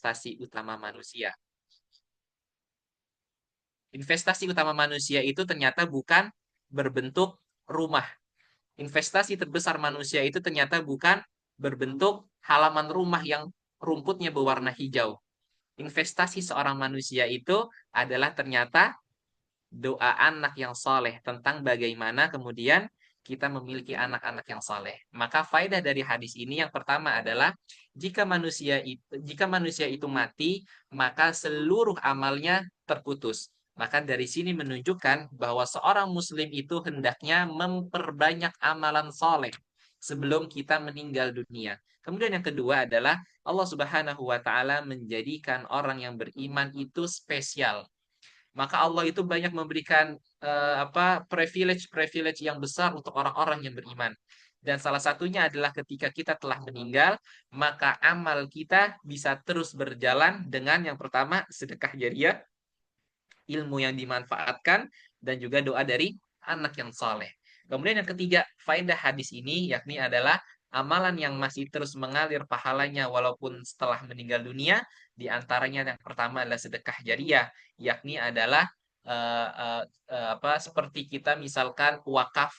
investasi utama manusia. Investasi utama manusia itu ternyata bukan berbentuk rumah. Investasi terbesar manusia itu ternyata bukan berbentuk halaman rumah yang rumputnya berwarna hijau. Investasi seorang manusia itu adalah ternyata doa anak yang soleh, tentang bagaimana kemudian kita memiliki anak-anak yang soleh. Maka faedah dari hadis ini yang pertama adalah jika manusia itu mati, maka seluruh amalnya terputus. Maka dari sini menunjukkan bahwa seorang muslim itu hendaknya memperbanyak amalan soleh sebelum kita meninggal dunia. Kemudian yang kedua adalah Allah Subhanahu wa taala menjadikan orang yang beriman itu spesial. Maka Allah itu banyak memberikan privilege-privilege yang besar untuk orang-orang yang beriman. Dan salah satunya adalah ketika kita telah meninggal, maka amal kita bisa terus berjalan dengan yang pertama sedekah jariah, ilmu yang dimanfaatkan, dan juga doa dari anak yang soleh. Kemudian yang ketiga, faedah hadis ini yakni adalah amalan yang masih terus mengalir pahalanya walaupun setelah meninggal dunia. Di antaranya yang pertama adalah sedekah jariah, yakni adalah seperti kita misalkan wakaf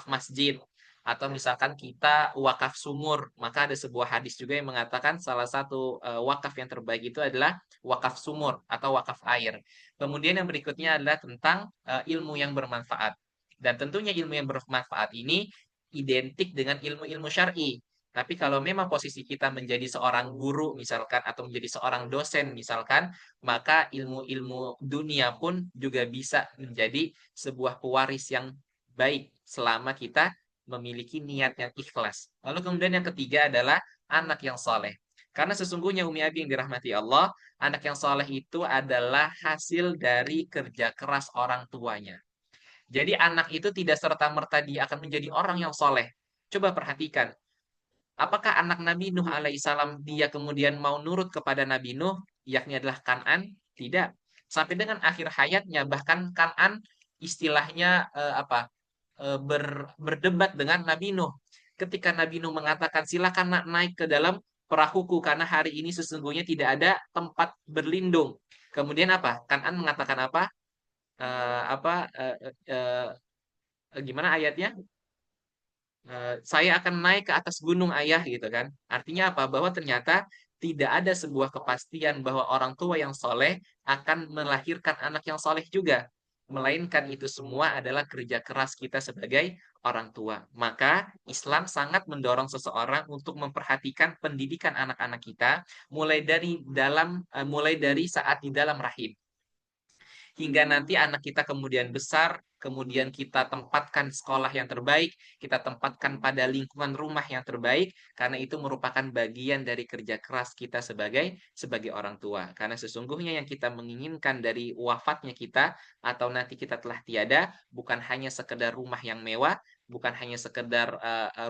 masjid, atau misalkan kita wakaf sumur. Maka ada sebuah hadis juga yang mengatakan salah satu wakaf yang terbaik itu adalah wakaf sumur atau wakaf air. Kemudian yang berikutnya adalah tentang ilmu yang bermanfaat. Dan tentunya ilmu yang bermanfaat ini identik dengan ilmu-ilmu syar'i. Tapi kalau memang posisi kita menjadi seorang guru misalkan, atau menjadi seorang dosen misalkan, maka ilmu-ilmu dunia pun juga bisa menjadi sebuah pewaris yang baik selama kita memiliki niat yang ikhlas. Lalu kemudian yang ketiga adalah anak yang soleh. Karena sesungguhnya Umi Abi yang dirahmati Allah, anak yang soleh itu adalah hasil dari kerja keras orang tuanya. Jadi anak itu tidak serta-merta dia akan menjadi orang yang soleh. Coba perhatikan, apakah anak Nabi Nuh alaihissalam dia kemudian mau nurut kepada Nabi Nuh, yakni adalah Kan'an? Tidak. Sampai dengan akhir hayatnya, bahkan Kan'an istilahnya berdebat dengan Nabi Nuh. Ketika Nabi Nuh mengatakan, silakan nak naik ke dalam perahuku karena hari ini sesungguhnya tidak ada tempat berlindung. Kemudian apa? Kan'an mengatakan apa? Eh, apa? eh, eh, Gimana ayatnya? Saya akan naik ke atas gunung ayah gitu kan. Artinya apa? Bahwa ternyata tidak ada sebuah kepastian bahwa orang tua yang soleh akan melahirkan anak yang soleh juga. Melainkan itu semua adalah kerja keras kita sebagai orang tua. Maka Islam sangat mendorong seseorang untuk memperhatikan pendidikan anak-anak kita mulai dari saat di dalam rahim, hingga nanti anak kita kemudian besar, kemudian kita tempatkan sekolah yang terbaik, kita tempatkan pada lingkungan rumah yang terbaik, karena itu merupakan bagian dari kerja keras kita sebagai orang tua. Karena sesungguhnya yang kita menginginkan dari wafatnya kita atau nanti kita telah tiada, bukan hanya sekedar rumah yang mewah, bukan hanya sekedar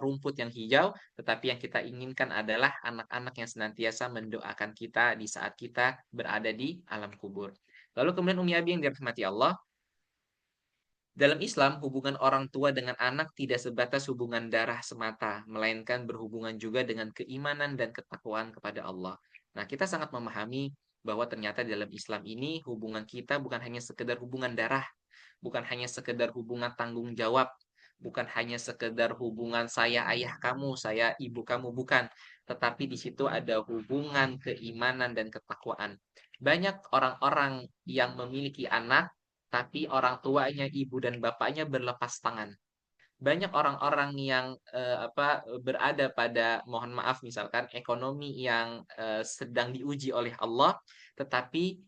rumput yang hijau, tetapi yang kita inginkan adalah anak-anak yang senantiasa mendoakan kita di saat kita berada di alam kubur. Lalu kemudian Umi Abi yang dirahmati Allah, dalam Islam hubungan orang tua dengan anak tidak sebatas hubungan darah semata, melainkan berhubungan juga dengan keimanan dan ketakwaan kepada Allah. Nah, kita sangat memahami bahwa ternyata dalam Islam ini hubungan kita bukan hanya sekedar hubungan darah, bukan hanya sekedar hubungan tanggung jawab, bukan hanya sekedar hubungan saya ayah kamu, saya ibu kamu, bukan. Tetapi di situ ada hubungan keimanan dan ketakwaan. Banyak orang-orang yang memiliki anak, tapi orang tuanya, ibu dan bapaknya berlepas tangan. Banyak orang-orang yang berada pada, mohon maaf misalkan, ekonomi yang sedang diuji oleh Allah, tetapi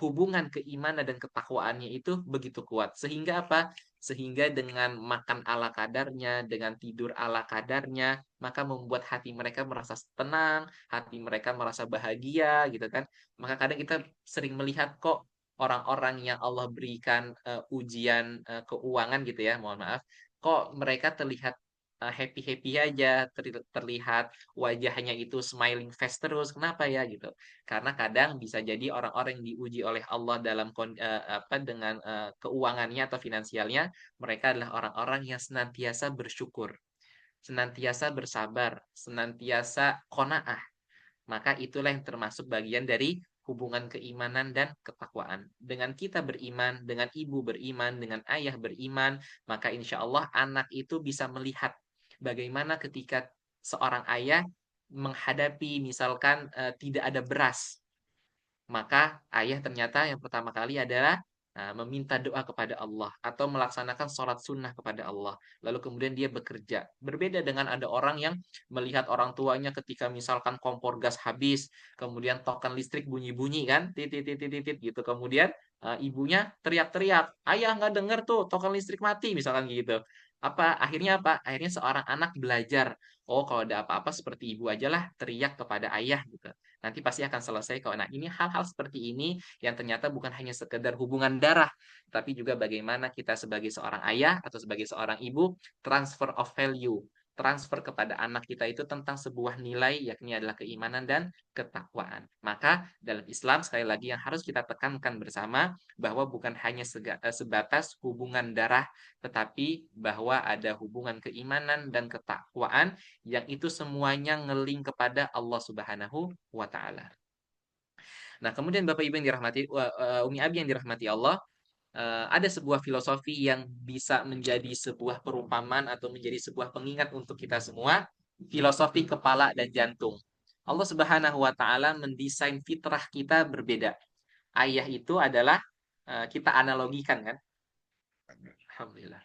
hubungan keimanan dan ketakwaannya itu begitu kuat. Sehingga apa? Sehingga dengan makan ala kadarnya, dengan tidur ala kadarnya, maka membuat hati mereka merasa tenang, hati mereka merasa bahagia gitu kan. Maka kadang kita sering melihat kok orang-orang yang Allah berikan ujian keuangan gitu ya, mohon maaf, kok mereka terlihat happy-happy aja, terlihat wajahnya itu smiling face terus. Kenapa ya gitu? Karena kadang bisa jadi orang-orang yang diuji oleh Allah dengan keuangannya atau finansialnya, mereka adalah orang-orang yang senantiasa bersyukur, senantiasa bersabar, senantiasa qanaah. maka itulah yang termasuk bagian dari hubungan keimanan dan ketakwaan. Dengan kita beriman, dengan ibu beriman, dengan ayah beriman, maka insya Allah anak itu bisa melihat bagaimana ketika seorang ayah menghadapi misalkan tidak ada beras, maka ayah ternyata yang pertama kali adalah meminta doa kepada Allah atau melaksanakan sholat sunnah kepada Allah. Lalu kemudian dia bekerja. Berbeda dengan ada orang yang melihat orang tuanya ketika misalkan kompor gas habis, kemudian token listrik bunyi-bunyi kan, titit titit titit gitu. Kemudian ibunya teriak-teriak, ayah nggak dengar tuh token listrik mati misalkan gitu. Akhirnya apa? Akhirnya seorang anak belajar, oh kalau ada apa-apa seperti ibu aja lah teriak kepada ayah gitu. Nanti pasti akan selesai kok. Nah, ini hal-hal seperti ini yang ternyata bukan hanya sekedar hubungan darah, tapi juga bagaimana kita sebagai seorang ayah atau sebagai seorang ibu transfer of value, transfer kepada anak kita itu tentang sebuah nilai, yakni adalah keimanan dan ketakwaan. Maka dalam Islam sekali lagi yang harus kita tekankan bersama bahwa bukan hanya sebatas hubungan darah, tetapi bahwa ada hubungan keimanan dan ketakwaan yang itu semuanya ngeling kepada Allah Subhanahu wa taala. Nah, kemudian Bapak Ibu yang dirahmati Umi Abi yang dirahmati Allah, ada sebuah filosofi yang bisa menjadi sebuah perumpamaan atau menjadi sebuah pengingat untuk kita semua, filosofi kepala dan jantung. Allah Subhanahu wa taala mendesain fitrah kita berbeda. Ayah itu adalah kita analogikan kan? Alhamdulillah.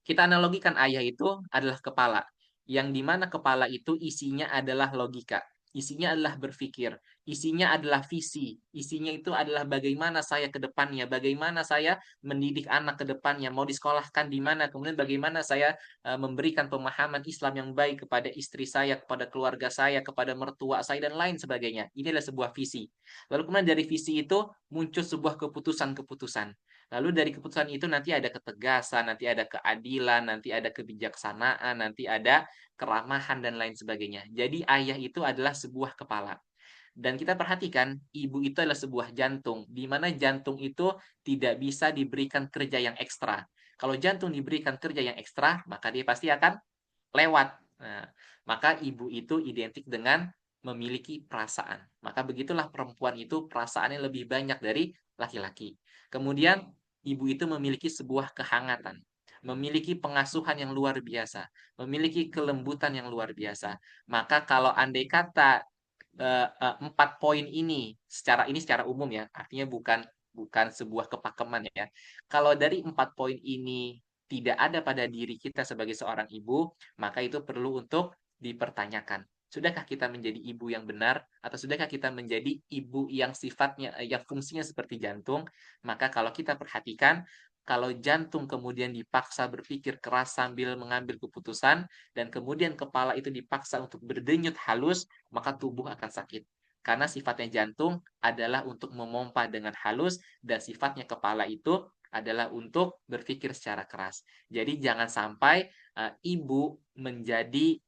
Kita analogikan ayah itu adalah kepala, yang dimana kepala itu isinya adalah logika, isinya adalah berpikir, isinya adalah visi, isinya itu adalah bagaimana saya ke depannya, bagaimana saya mendidik anak ke depannya, mau disekolahkan di mana, kemudian bagaimana saya memberikan pemahaman Islam yang baik kepada istri saya, kepada keluarga saya, kepada mertua saya, dan lain sebagainya. Ini adalah sebuah visi. Lalu kemudian dari visi itu muncul sebuah keputusan-keputusan. Lalu dari keputusan itu nanti ada ketegasan, nanti ada keadilan, nanti ada kebijaksanaan, nanti ada keramahan dan lain sebagainya. Jadi ayah itu adalah sebuah kepala. Dan kita perhatikan, ibu itu adalah sebuah jantung, di mana jantung itu tidak bisa diberikan kerja yang ekstra. Kalau jantung diberikan kerja yang ekstra, maka dia pasti akan lewat. Nah, maka ibu itu identik dengan memiliki perasaan. Maka begitulah perempuan itu perasaannya lebih banyak dari laki-laki. Kemudian ibu itu memiliki sebuah kehangatan, memiliki pengasuhan yang luar biasa, memiliki kelembutan yang luar biasa. Maka kalau andai kata 4 poin ini secara umum ya, artinya bukan bukan sebuah kepakeman ya. Kalau dari 4 poin ini tidak ada pada diri kita sebagai seorang ibu, maka itu perlu untuk dipertanyakan. Sudahkah kita menjadi ibu yang benar atau sudahkah kita menjadi ibu yang sifatnya yang fungsinya seperti jantung? Maka kalau kita perhatikan, kalau jantung kemudian dipaksa berpikir keras sambil mengambil keputusan dan kemudian kepala itu dipaksa untuk berdenyut halus, maka tubuh akan sakit. Karena sifatnya jantung adalah untuk memompa dengan halus dan sifatnya kepala itu adalah untuk berpikir secara keras. Jadi jangan sampai ibu menjadi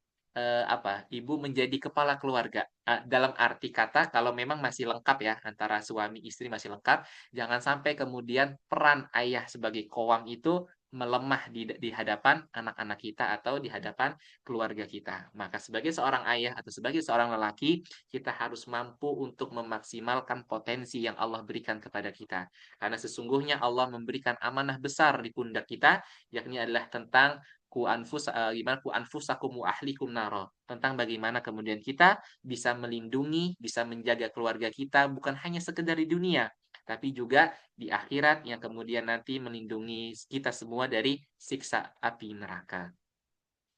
ibu menjadi kepala keluarga. Dalam arti kata kalau memang masih lengkap ya antara suami istri masih lengkap, jangan sampai kemudian peran ayah sebagai kowam itu melemah di hadapan anak-anak kita atau di hadapan keluarga kita. Maka sebagai seorang ayah atau sebagai seorang lelaki, kita harus mampu untuk memaksimalkan potensi yang Allah berikan kepada kita. Karena sesungguhnya Allah memberikan amanah besar di pundak kita, yakni adalah tentang gimana ku anfusakum wa ahlikum naro, tentang bagaimana kemudian kita bisa melindungi, bisa menjaga keluarga kita bukan hanya sekedar di dunia, tapi juga di akhirat yang kemudian nanti melindungi kita semua dari siksa api neraka.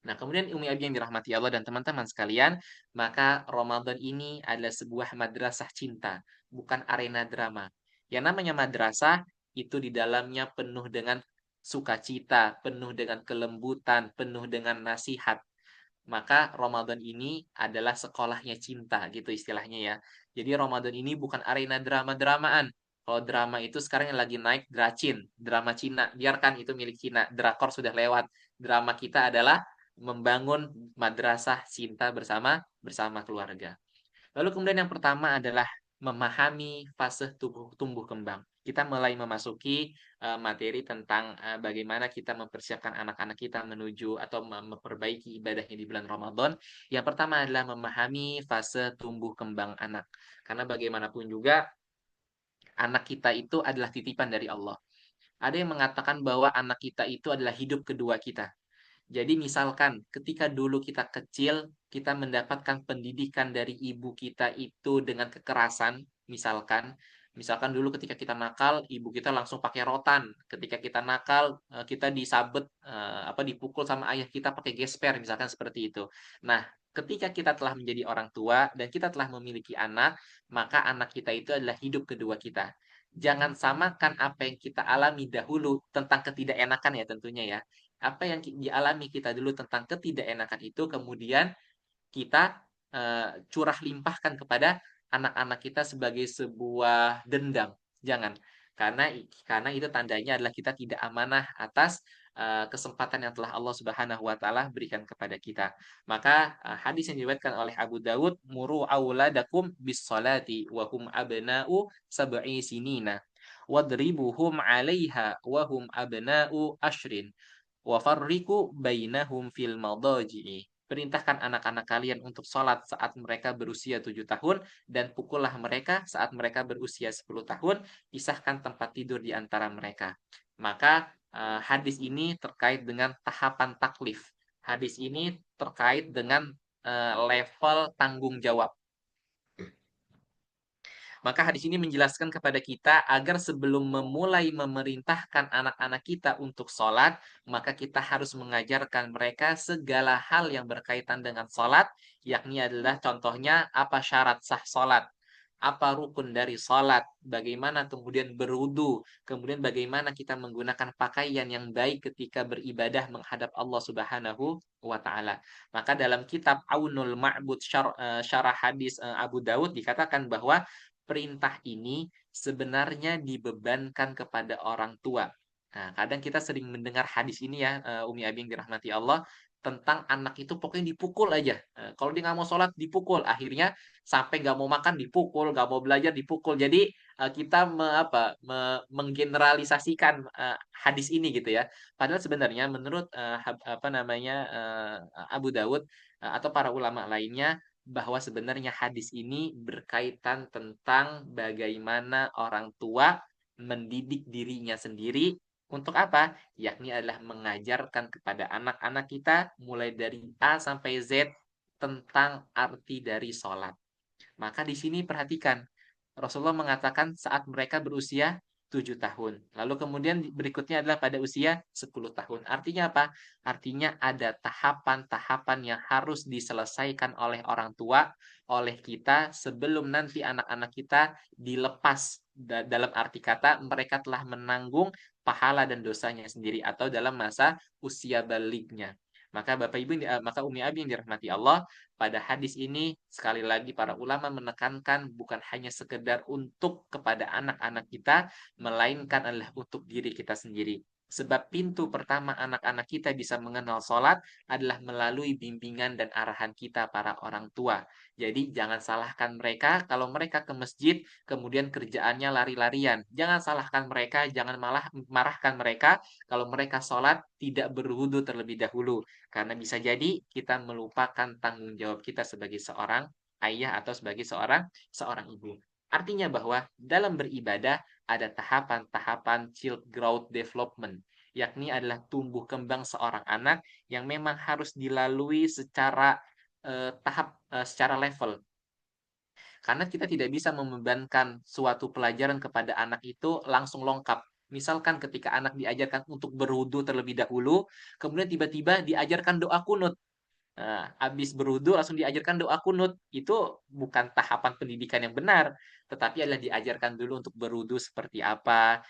Nah, kemudian Umi Abi yang dirahmati Allah dan teman-teman sekalian, maka Ramadan ini adalah sebuah madrasah cinta, bukan arena drama. Yang namanya madrasah itu di dalamnya penuh dengan sukacita, penuh dengan kelembutan, penuh dengan nasihat. Maka Ramadan ini adalah sekolahnya cinta gitu istilahnya ya. Jadi Ramadan ini bukan arena drama-dramaan. Kalau drama itu sekarang yang lagi naik dracin, drama Cina. Biarkan itu milik Cina. Drakor sudah lewat. Drama kita adalah membangun madrasah cinta bersama bersama keluarga. Lalu kemudian yang pertama adalah memahami fase tumbuh kembang. Kita mulai memasuki materi tentang bagaimana kita mempersiapkan anak-anak kita menuju atau memperbaiki ibadahnya di bulan Ramadan. Yang pertama adalah memahami fase tumbuh kembang anak. Karena bagaimanapun juga anak kita itu adalah titipan dari Allah. Ada yang mengatakan bahwa anak kita itu adalah hidup kedua kita. Jadi misalkan ketika dulu kita kecil, kita mendapatkan pendidikan dari ibu kita itu dengan kekerasan, misalkan dulu ketika kita nakal, ibu kita langsung pakai rotan. Ketika kita nakal, kita disabet apa dipukul sama ayah kita pakai gesper, misalkan seperti itu. Nah, ketika kita telah menjadi orang tua dan kita telah memiliki anak, maka anak kita itu adalah hidup kedua kita. Jangan samakan apa yang kita alami dahulu tentang ketidakenakan ya tentunya ya, apa yang dialami kita dulu tentang ketidakenakan itu kemudian kita curah limpahkan kepada anak-anak kita sebagai sebuah dendam. Jangan. Karena itu tandanya adalah kita tidak amanah atas kesempatan yang telah Allah Subhanahu wa taala berikan kepada kita. Maka hadis yang diriwayatkan oleh Abu Dawud, muru auladakum bis salati wa hum abna'u sab'i sinina wadribuhum 'alaiha wa hum abna'u ashrin wa farriqu bainahum fil madaji'i. Perintahkan anak-anak kalian untuk sholat saat mereka berusia 7 tahun dan pukullah mereka saat mereka berusia 10 tahun, pisahkan tempat tidur di antara mereka. Maka hadis ini terkait dengan tahapan taklif. Hadis ini terkait dengan level tanggung jawab. Maka hadis ini menjelaskan kepada kita agar sebelum memulai memerintahkan anak-anak kita untuk sholat, maka kita harus mengajarkan mereka segala hal yang berkaitan dengan sholat, yakni adalah contohnya apa syarat sah sholat, apa rukun dari sholat, bagaimana kemudian berwudu, kemudian bagaimana kita menggunakan pakaian yang baik ketika beribadah menghadap Allah Subhanahu wa taala. Maka dalam kitab Aunul Ma'bud syarah hadis Abu Daud dikatakan bahwa perintah ini sebenarnya dibebankan kepada orang tua. Nah, kadang kita sering mendengar hadis ini ya, Umi Abi yang dirahmati Allah, tentang anak itu pokoknya dipukul aja. Kalau dia nggak mau sholat dipukul, akhirnya sampai nggak mau makan dipukul, nggak mau belajar dipukul. Jadi kita menggeneralisasikan hadis ini gitu ya. Padahal sebenarnya menurut apa namanya Abu Dawud atau para ulama lainnya bahwa sebenarnya hadis ini berkaitan tentang bagaimana orang tua mendidik dirinya sendiri untuk apa? Yakni adalah mengajarkan kepada anak-anak kita mulai dari A sampai Z tentang arti dari sholat. Maka di sini perhatikan, Rasulullah mengatakan saat mereka berusia 7 tahun. Lalu kemudian berikutnya adalah pada usia 10 tahun. Artinya apa? Artinya ada tahapan-tahapan yang harus diselesaikan oleh orang tua, oleh kita sebelum nanti anak-anak kita dilepas dalam arti kata mereka telah menanggung pahala dan dosanya sendiri atau dalam masa usia baliknya. Maka Bapak Ibu, maka Umi Abi yang dirahmati Allah, pada hadis ini sekali lagi para ulama menekankan bukan hanya sekedar untuk kepada anak-anak kita, melainkan adalah untuk diri kita sendiri. Sebab pintu pertama anak-anak kita bisa mengenal sholat adalah melalui bimbingan dan arahan kita para orang tua. Jadi jangan salahkan mereka kalau mereka ke masjid kemudian kerjaannya lari-larian. Jangan salahkan mereka, jangan malah marahkan mereka kalau mereka sholat tidak berwudu terlebih dahulu. Karena bisa jadi kita melupakan tanggung jawab kita sebagai seorang ayah atau sebagai seorang ibu. Artinya bahwa dalam beribadah ada tahapan-tahapan child growth development, yakni adalah tumbuh kembang seorang anak yang memang harus dilalui secara secara level. Karena kita tidak bisa membebankan suatu pelajaran kepada anak itu langsung lengkap. Misalkan ketika anak diajarkan untuk berwudu terlebih dahulu, kemudian tiba-tiba diajarkan doa kunut. Nah, habis berwudu langsung diajarkan doa kunut. Itu bukan tahapan pendidikan yang benar, tetapi adalah diajarkan dulu untuk berwudu seperti apa,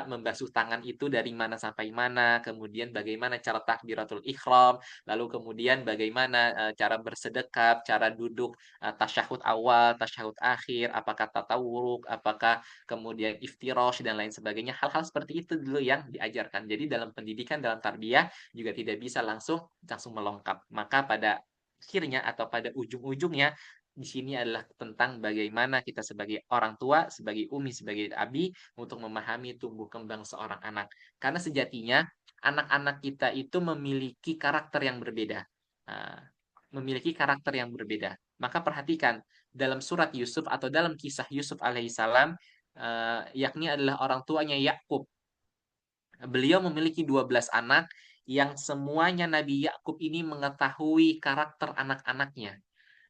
membasuh tangan itu dari mana sampai mana, kemudian bagaimana cara takbiratul ihram, lalu kemudian bagaimana cara bersedekap, cara duduk tasyahud awal, tasyahud akhir, apakah tatawuruk, apakah kemudian iftirash dan lain sebagainya. Hal-hal seperti itu dulu yang diajarkan. Jadi dalam pendidikan, dalam tarbiyah juga tidak bisa langsung langsung melengkap. Maka pada akhirnya atau pada ujung-ujungnya di sini adalah tentang bagaimana kita sebagai orang tua, sebagai umi, sebagai abi untuk memahami tumbuh kembang seorang anak. Karena sejatinya anak-anak kita itu memiliki karakter yang berbeda. Nah, memiliki karakter yang berbeda. Maka perhatikan dalam surat Yusuf atau dalam kisah Yusuf alaihissalam, yakni adalah orang tuanya Yakub. Beliau memiliki 12 anak yang semuanya Nabi Yakub ini mengetahui karakter anak-anaknya.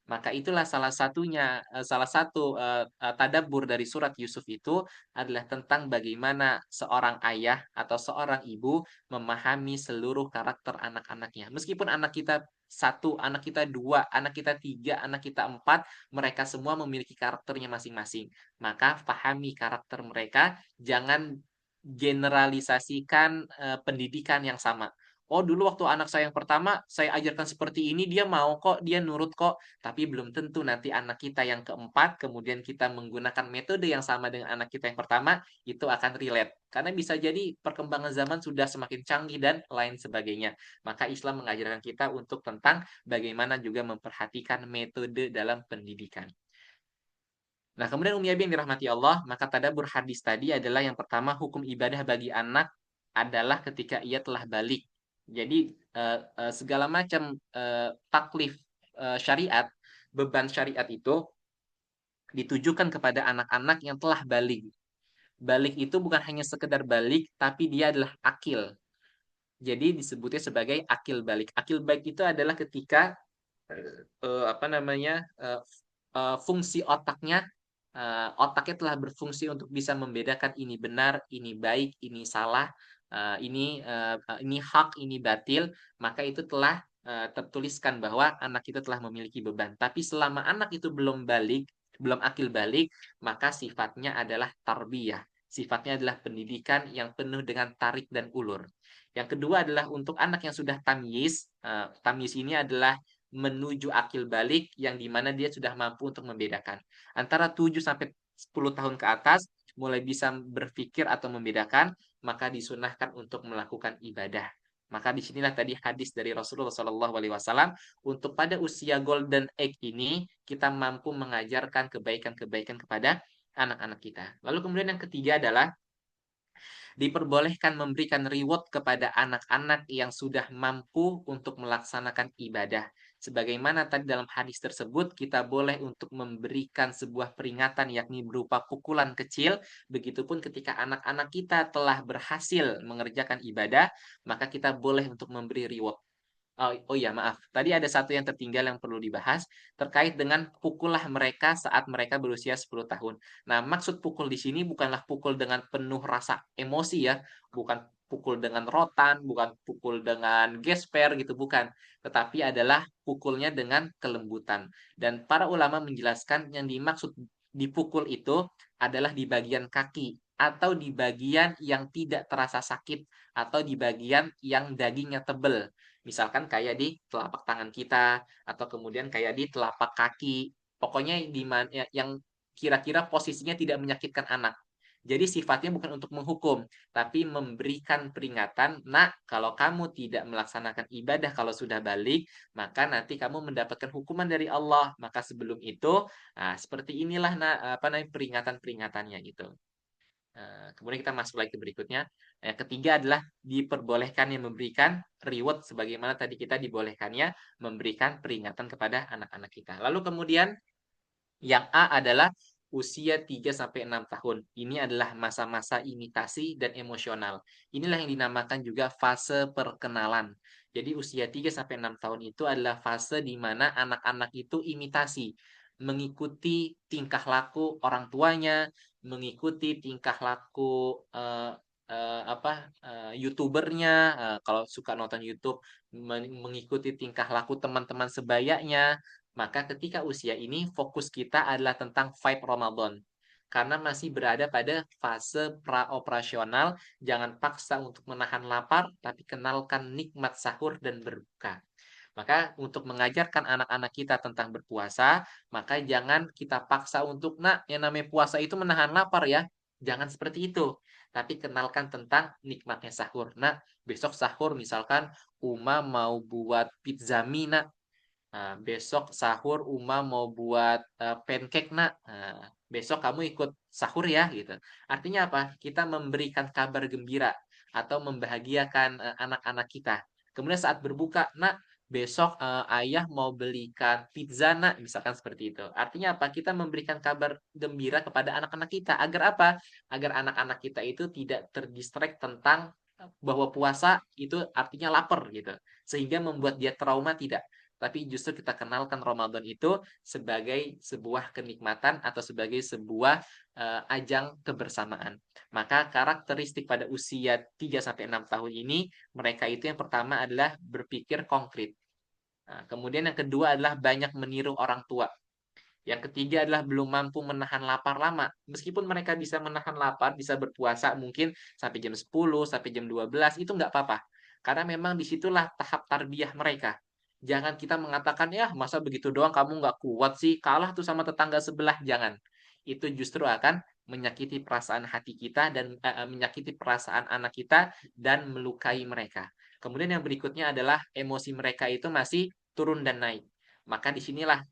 Maka itulah salah satunya, salah satu tadabbur dari surat Yusuf itu adalah tentang bagaimana seorang ayah atau seorang ibu memahami seluruh karakter anak-anaknya. Meskipun anak kita satu, anak kita dua, anak kita tiga, anak kita empat, mereka semua memiliki karakternya masing-masing. Maka pahami karakter mereka, jangan generalisasikan pendidikan yang sama. Oh, dulu waktu anak saya yang pertama, saya ajarkan seperti ini, dia mau kok, dia nurut kok. Tapi belum tentu nanti anak kita yang keempat, kemudian kita menggunakan metode yang sama dengan anak kita yang pertama, itu akan relate. Karena bisa jadi perkembangan zaman sudah semakin canggih dan lain sebagainya. Maka Islam mengajarkan kita untuk tentang bagaimana juga memperhatikan metode dalam pendidikan. Nah, kemudian Umi Abi yang dirahmati Allah, maka tadabbur hadis tadi adalah yang pertama, hukum ibadah bagi anak adalah ketika ia telah balik. Jadi segala macam taklif syariat, beban syariat itu ditujukan kepada anak-anak yang telah balik. Balik itu bukan hanya sekedar balik, tapi dia adalah akil. Jadi disebutnya sebagai akil balik. Akil balik itu adalah ketika apa namanya fungsi otaknya telah berfungsi untuk bisa membedakan ini benar, ini baik, ini salah, ini hak, ini batil, maka itu telah tertuliskan bahwa anak itu telah memiliki beban. Tapi selama anak itu belum balik, belum akil balik, maka sifatnya adalah tarbiyah. Sifatnya adalah pendidikan yang penuh dengan tarik dan ulur. Yang kedua adalah untuk anak yang sudah tamyiz. Tamyiz ini adalah menuju akil balik yang dimana dia sudah mampu untuk membedakan. Antara 7 sampai 10 tahun ke atas mulai bisa berpikir atau membedakan, maka disunahkan untuk melakukan ibadah. Maka disinilah tadi hadis dari Rasulullah SAW untuk pada usia golden age ini kita mampu mengajarkan kebaikan-kebaikan kepada anak-anak kita. Lalu kemudian yang ketiga adalah diperbolehkan memberikan reward kepada anak-anak yang sudah mampu untuk melaksanakan ibadah. Sebagaimana tadi dalam hadis tersebut, kita boleh untuk memberikan sebuah peringatan yakni berupa pukulan kecil. Begitupun ketika anak-anak kita telah berhasil mengerjakan ibadah, maka kita boleh untuk memberi reward. Oh iya, maaf. Tadi ada satu yang tertinggal yang perlu dibahas terkait dengan pukullah mereka saat mereka berusia 10 tahun. Nah, maksud pukul di sini bukanlah pukul dengan penuh rasa emosi ya, bukan pukul dengan rotan, bukan pukul dengan gesper gitu, bukan. Tetapi adalah pukulnya dengan kelembutan. Dan para ulama menjelaskan yang dimaksud dipukul itu adalah di bagian kaki atau di bagian yang tidak terasa sakit atau di bagian yang dagingnya tebel. Misalkan kayak di telapak tangan kita atau kemudian kayak di telapak kaki. Pokoknya di mana yang kira-kira posisinya tidak menyakitkan anak. Jadi sifatnya bukan untuk menghukum, tapi memberikan peringatan, nak, kalau kamu tidak melaksanakan ibadah kalau sudah balik, maka nanti kamu mendapatkan hukuman dari Allah. Maka sebelum itu, nah, seperti inilah apa namanya peringatan-peringatannya gitu. Kemudian kita masuk lagi ke berikutnya. Yang ketiga adalah diperbolehkan yang memberikan reward sebagaimana tadi kita dibolehkannya memberikan peringatan kepada anak-anak kita. Lalu kemudian yang A adalah usia 3 sampai 6 tahun. Ini adalah masa-masa imitasi dan emosional. Inilah yang dinamakan juga fase perkenalan. Jadi usia 3 sampai 6 tahun itu adalah fase di mana anak-anak itu imitasi, mengikuti tingkah laku orang tuanya, mengikuti tingkah laku YouTubernya, kalau suka nonton YouTube, mengikuti tingkah laku teman-teman sebayanya. Maka ketika usia ini fokus kita adalah tentang vibe Ramadan. Karena masih berada pada fase praoperasional, jangan paksa untuk menahan lapar, tapi kenalkan nikmat sahur dan berbuka. Maka untuk mengajarkan anak-anak kita tentang berpuasa, maka jangan kita paksa untuk, nak, yang namanya puasa itu menahan lapar ya. Jangan seperti itu. Tapi kenalkan tentang nikmatnya sahur. Nah, besok sahur misalkan Uma mau buat pizza mie, nak. Besok sahur Uma mau buat pancake nak. Besok kamu ikut sahur ya gitu. Artinya apa? Kita memberikan kabar gembira atau membahagiakan anak-anak kita. Kemudian saat berbuka, nak, besok ayah mau belikan pizza nak, misalkan seperti itu. Artinya apa? Kita memberikan kabar gembira kepada anak-anak kita. Agar apa? Agar anak-anak kita itu tidak terdistract tentang bahwa puasa itu artinya lapar gitu. Sehingga membuat dia trauma, tidak, tapi justru kita kenalkan Ramadan itu sebagai sebuah kenikmatan atau sebagai sebuah ajang kebersamaan. Maka karakteristik pada usia 3 sampai 6 tahun ini, mereka itu yang pertama adalah berpikir konkret. Kemudian yang kedua adalah banyak meniru orang tua. Yang ketiga adalah belum mampu menahan lapar lama. Meskipun mereka bisa menahan lapar, bisa berpuasa mungkin sampai jam 10, sampai jam 12, itu nggak apa-apa. Karena memang disitulah tahap tarbiyah mereka. Jangan kita mengatakan, ya masa begitu doang kamu nggak kuat sih, kalah tuh sama tetangga sebelah. Jangan. Itu justru akan menyakiti perasaan hati kita dan menyakiti perasaan anak kita dan melukai mereka. Kemudian yang berikutnya adalah emosi mereka itu masih turun dan naik. Maka disinilah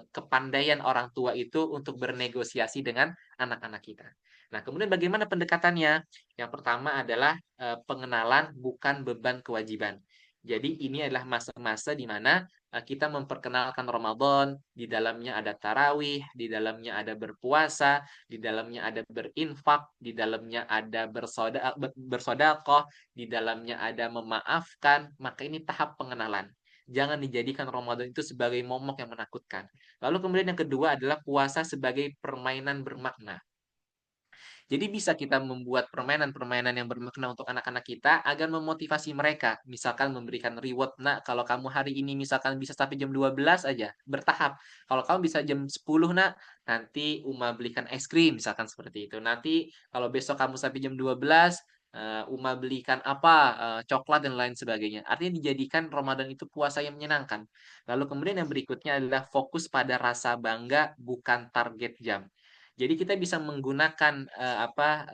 kepandaian orang tua itu untuk bernegosiasi dengan anak-anak kita. Nah, kemudian bagaimana pendekatannya? Yang pertama adalah pengenalan bukan beban kewajiban. Jadi ini adalah masa-masa di mana kita memperkenalkan Ramadan, di dalamnya ada tarawih, di dalamnya ada berpuasa, di dalamnya ada berinfak, di dalamnya ada bersodakoh, di dalamnya ada memaafkan. Maka ini tahap pengenalan. Jangan dijadikan Ramadan itu sebagai momok yang menakutkan. Lalu kemudian yang kedua adalah puasa sebagai permainan bermakna. Jadi bisa kita membuat permainan-permainan yang bermakna untuk anak-anak kita agar memotivasi mereka. Misalkan memberikan reward, nak, kalau kamu hari ini misalkan bisa sampai jam 12 aja, bertahap. Kalau kamu bisa jam 10, nak, nanti Uma belikan es krim, misalkan seperti itu. Nanti kalau besok kamu sampai jam 12, Uma belikan apa, coklat dan lain sebagainya. Artinya dijadikan Ramadan itu puasa yang menyenangkan. Lalu kemudian yang berikutnya adalah fokus pada rasa bangga, bukan target jam. Jadi kita bisa menggunakan apa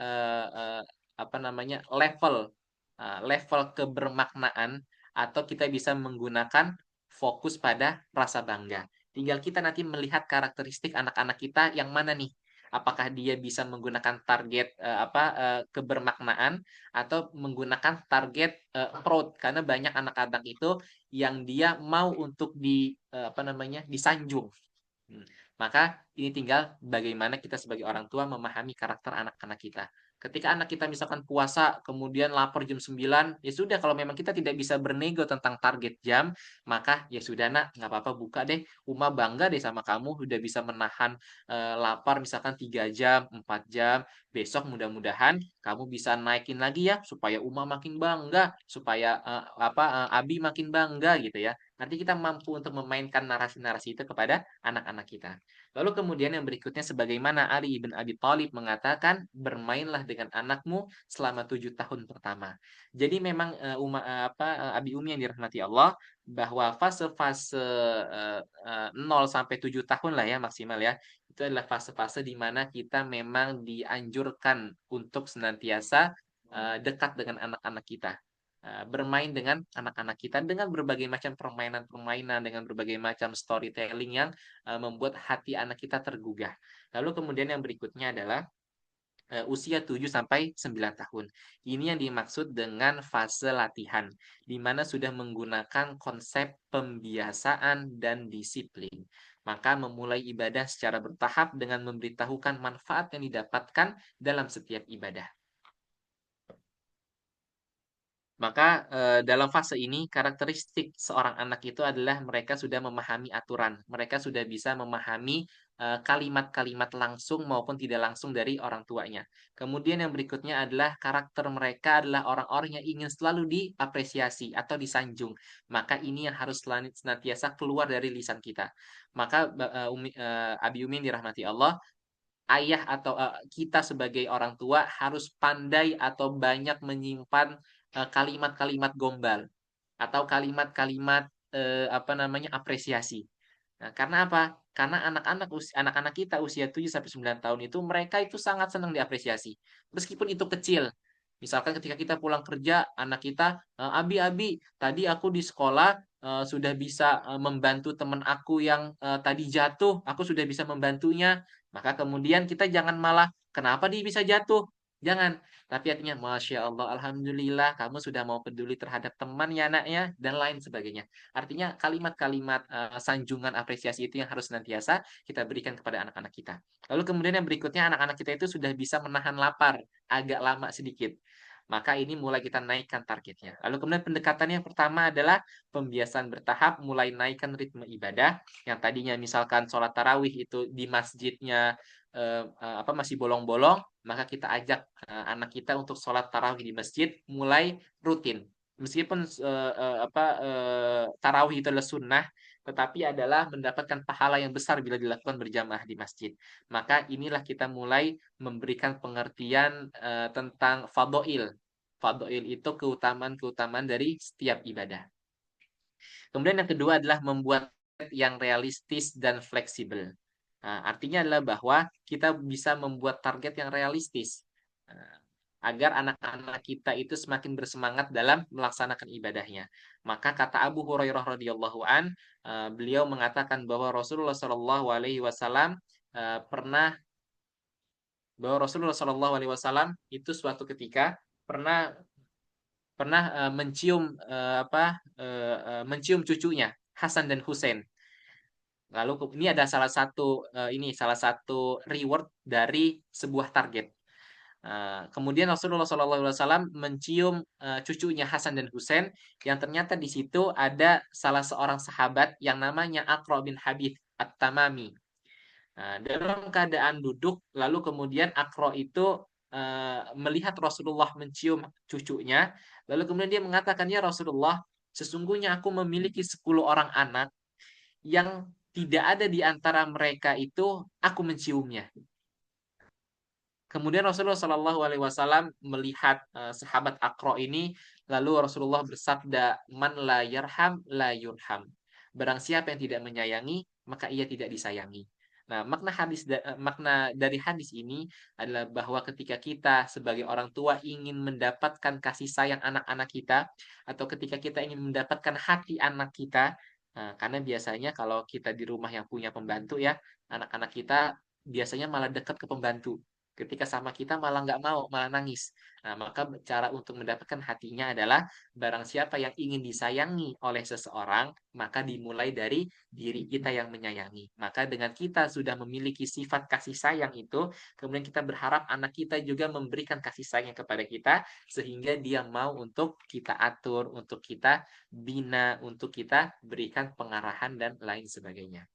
namanya, level kebermaknaan, atau kita bisa menggunakan fokus pada rasa bangga. Tinggal kita nanti melihat karakteristik anak-anak kita yang mana nih. Apakah dia bisa menggunakan target kebermaknaan atau menggunakan target fraud, karena banyak anak-anak itu yang dia mau untuk apa namanya, disanjung. Hmm. Maka ini tinggal bagaimana kita sebagai orang tua memahami karakter anak-anak kita. Ketika anak kita misalkan puasa, kemudian lapar jam 9, ya sudah, kalau memang kita tidak bisa bernego tentang target jam, maka ya sudah nak, nggak apa-apa, buka deh. Uma bangga deh sama kamu, udah bisa menahan lapar misalkan 3 jam, 4 jam. Besok mudah-mudahan kamu bisa naikin lagi ya, supaya Uma makin bangga, supaya Abi makin bangga gitu ya. Nanti kita mampu untuk memainkan narasi-narasi itu kepada anak-anak kita. Lalu kemudian yang berikutnya, sebagaimana Ali ibn Abi Thalib mengatakan, bermainlah dengan anakmu selama 7 tahun pertama. Jadi memang Abi Umi yang dirahmati Allah, bahwa fase-fase 0 sampai 7 tahun lah ya maksimal ya, itu adalah fase-fase di mana kita memang dianjurkan untuk senantiasa dekat dengan anak-anak kita. Bermain dengan anak-anak kita dengan berbagai macam permainan-permainan, dengan berbagai macam storytelling yang membuat hati anak kita tergugah. Lalu kemudian yang berikutnya adalah usia 7 sampai 9 tahun. Ini yang dimaksud dengan fase latihan, di mana sudah menggunakan konsep pembiasaan dan disiplin. Maka memulai ibadah secara bertahap dengan memberitahukan manfaat yang didapatkan dalam setiap ibadah. Maka dalam fase ini karakteristik seorang anak itu adalah mereka sudah memahami aturan, mereka sudah bisa memahami kalimat-kalimat langsung maupun tidak langsung dari orang tuanya. Kemudian yang berikutnya adalah karakter mereka adalah orang-orang yang ingin selalu diapresiasi atau disanjung. Maka ini yang harus senantiasa keluar dari lisan kita. Maka Abi Umi yang dirahmati Allah, ayah atau kita sebagai orang tua harus pandai atau banyak menyimpan kalimat-kalimat gombal atau kalimat-kalimat apa namanya, apresiasi. Nah, karena apa? Karena anak-anak kita usia 7 sampai 9 tahun itu, mereka itu sangat senang diapresiasi. Meskipun itu kecil. Misalkan ketika kita pulang kerja, anak kita, "Abi, Abi, tadi aku di sekolah sudah bisa membantu teman aku yang tadi jatuh, aku sudah bisa membantunya. Maka kemudian kita jangan malah, kenapa dia bisa jatuh? Jangan. Tapi artinya, Masya Allah, Alhamdulillah, kamu sudah mau peduli terhadap teman ya anaknya, dan lain sebagainya. Artinya kalimat-kalimat sanjungan apresiasi itu yang harus senantiasa kita berikan kepada anak-anak kita. Lalu kemudian yang berikutnya, anak-anak kita itu sudah bisa menahan lapar agak lama sedikit. Maka ini mulai kita naikkan targetnya. Lalu kemudian pendekatan yang pertama adalah pembiasaan bertahap, mulai naikkan ritme ibadah. Yang tadinya misalkan sholat tarawih itu di masjidnya masih bolong-bolong, maka kita ajak anak kita untuk sholat tarawih di masjid mulai rutin. Meskipun tarawih itu adalah sunnah, tetapi adalah mendapatkan pahala yang besar bila dilakukan berjamaah di masjid. Maka inilah kita mulai memberikan pengertian tentang fadha'il. Fadha'il itu keutamaan-keutamaan dari setiap ibadah. Kemudian yang kedua adalah membuat yang realistis dan fleksibel. Nah, artinya adalah bahwa kita bisa membuat target yang realistis. Nah, agar anak-anak kita itu semakin bersemangat dalam melaksanakan ibadahnya. Maka kata Abu Hurairah radhiyallahu an, beliau mengatakan bahwa Rasulullah Shallallahu alaihi wasallam pernah bahwa Rasulullah Shallallahu alaihi wasallam itu suatu ketika pernah pernah mencium cucunya Hasan dan Husain. Lalu ini ada salah satu reward dari sebuah target. Kemudian Rasulullah SAW mencium cucunya Hasan dan Husain yang ternyata di situ ada salah seorang sahabat yang namanya Aqra bin Habib At-Tamami. Dalam keadaan duduk, lalu kemudian Aqra itu melihat Rasulullah mencium cucunya, lalu kemudian dia mengatakan, ya Rasulullah, sesungguhnya aku memiliki 10 orang anak yang tidak ada di antara mereka itu aku menciumnya. Kemudian Rasulullah Shallallahu Alaihi Wasallam melihat sahabat Aqra ini, lalu Rasulullah bersabda, "Man la yarham la yurham." Barang siapa yang tidak menyayangi, maka ia tidak disayangi. Nah, makna dari hadis ini adalah bahwa ketika kita sebagai orang tua ingin mendapatkan kasih sayang anak-anak kita, atau ketika kita ingin mendapatkan hati anak kita, karena biasanya kalau kita di rumah yang punya pembantu ya, anak-anak kita biasanya malah dekat ke pembantu. Ketika sama kita malah nggak mau, malah nangis. Nah, maka cara untuk mendapatkan hatinya adalah barang siapa yang ingin disayangi oleh seseorang, maka dimulai dari diri kita yang menyayangi. Maka dengan kita sudah memiliki sifat kasih sayang itu, kemudian kita berharap anak kita juga memberikan kasih sayang kepada kita, sehingga dia mau untuk kita atur, untuk kita bina, untuk kita berikan pengarahan dan lain sebagainya.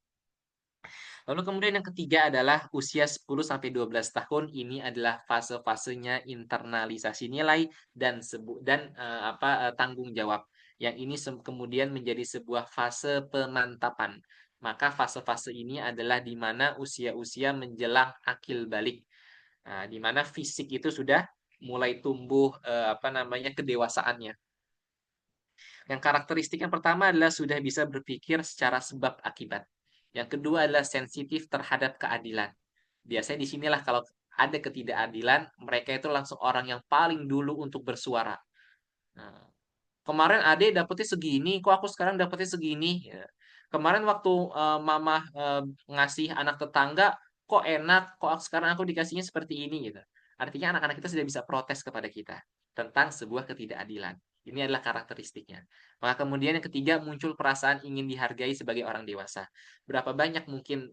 Lalu kemudian yang ketiga adalah usia 10 sampai 12 tahun, ini adalah fase-fasenya internalisasi nilai dan tanggung jawab. Yang ini kemudian menjadi sebuah fase pemantapan. Maka fase-fase ini adalah di mana usia-usia menjelang akil balik. Nah, di mana fisik itu sudah mulai tumbuh kedewasaannya. Yang karakteristik yang pertama adalah sudah bisa berpikir secara sebab akibat. Yang kedua adalah sensitif terhadap keadilan. Biasanya di sinilah kalau ada ketidakadilan, mereka itu langsung orang yang paling dulu untuk bersuara. Nah, kemarin Ade dapetnya segini, kok aku sekarang dapetnya segini? Ya. Kemarin waktu mama ngasih anak tetangga, kok enak, kok sekarang aku dikasihnya seperti ini gitu. Artinya anak-anak kita sudah bisa protes kepada kita tentang sebuah ketidakadilan. Ini adalah karakteristiknya. Maka kemudian yang ketiga muncul perasaan ingin dihargai sebagai orang dewasa. Berapa banyak mungkin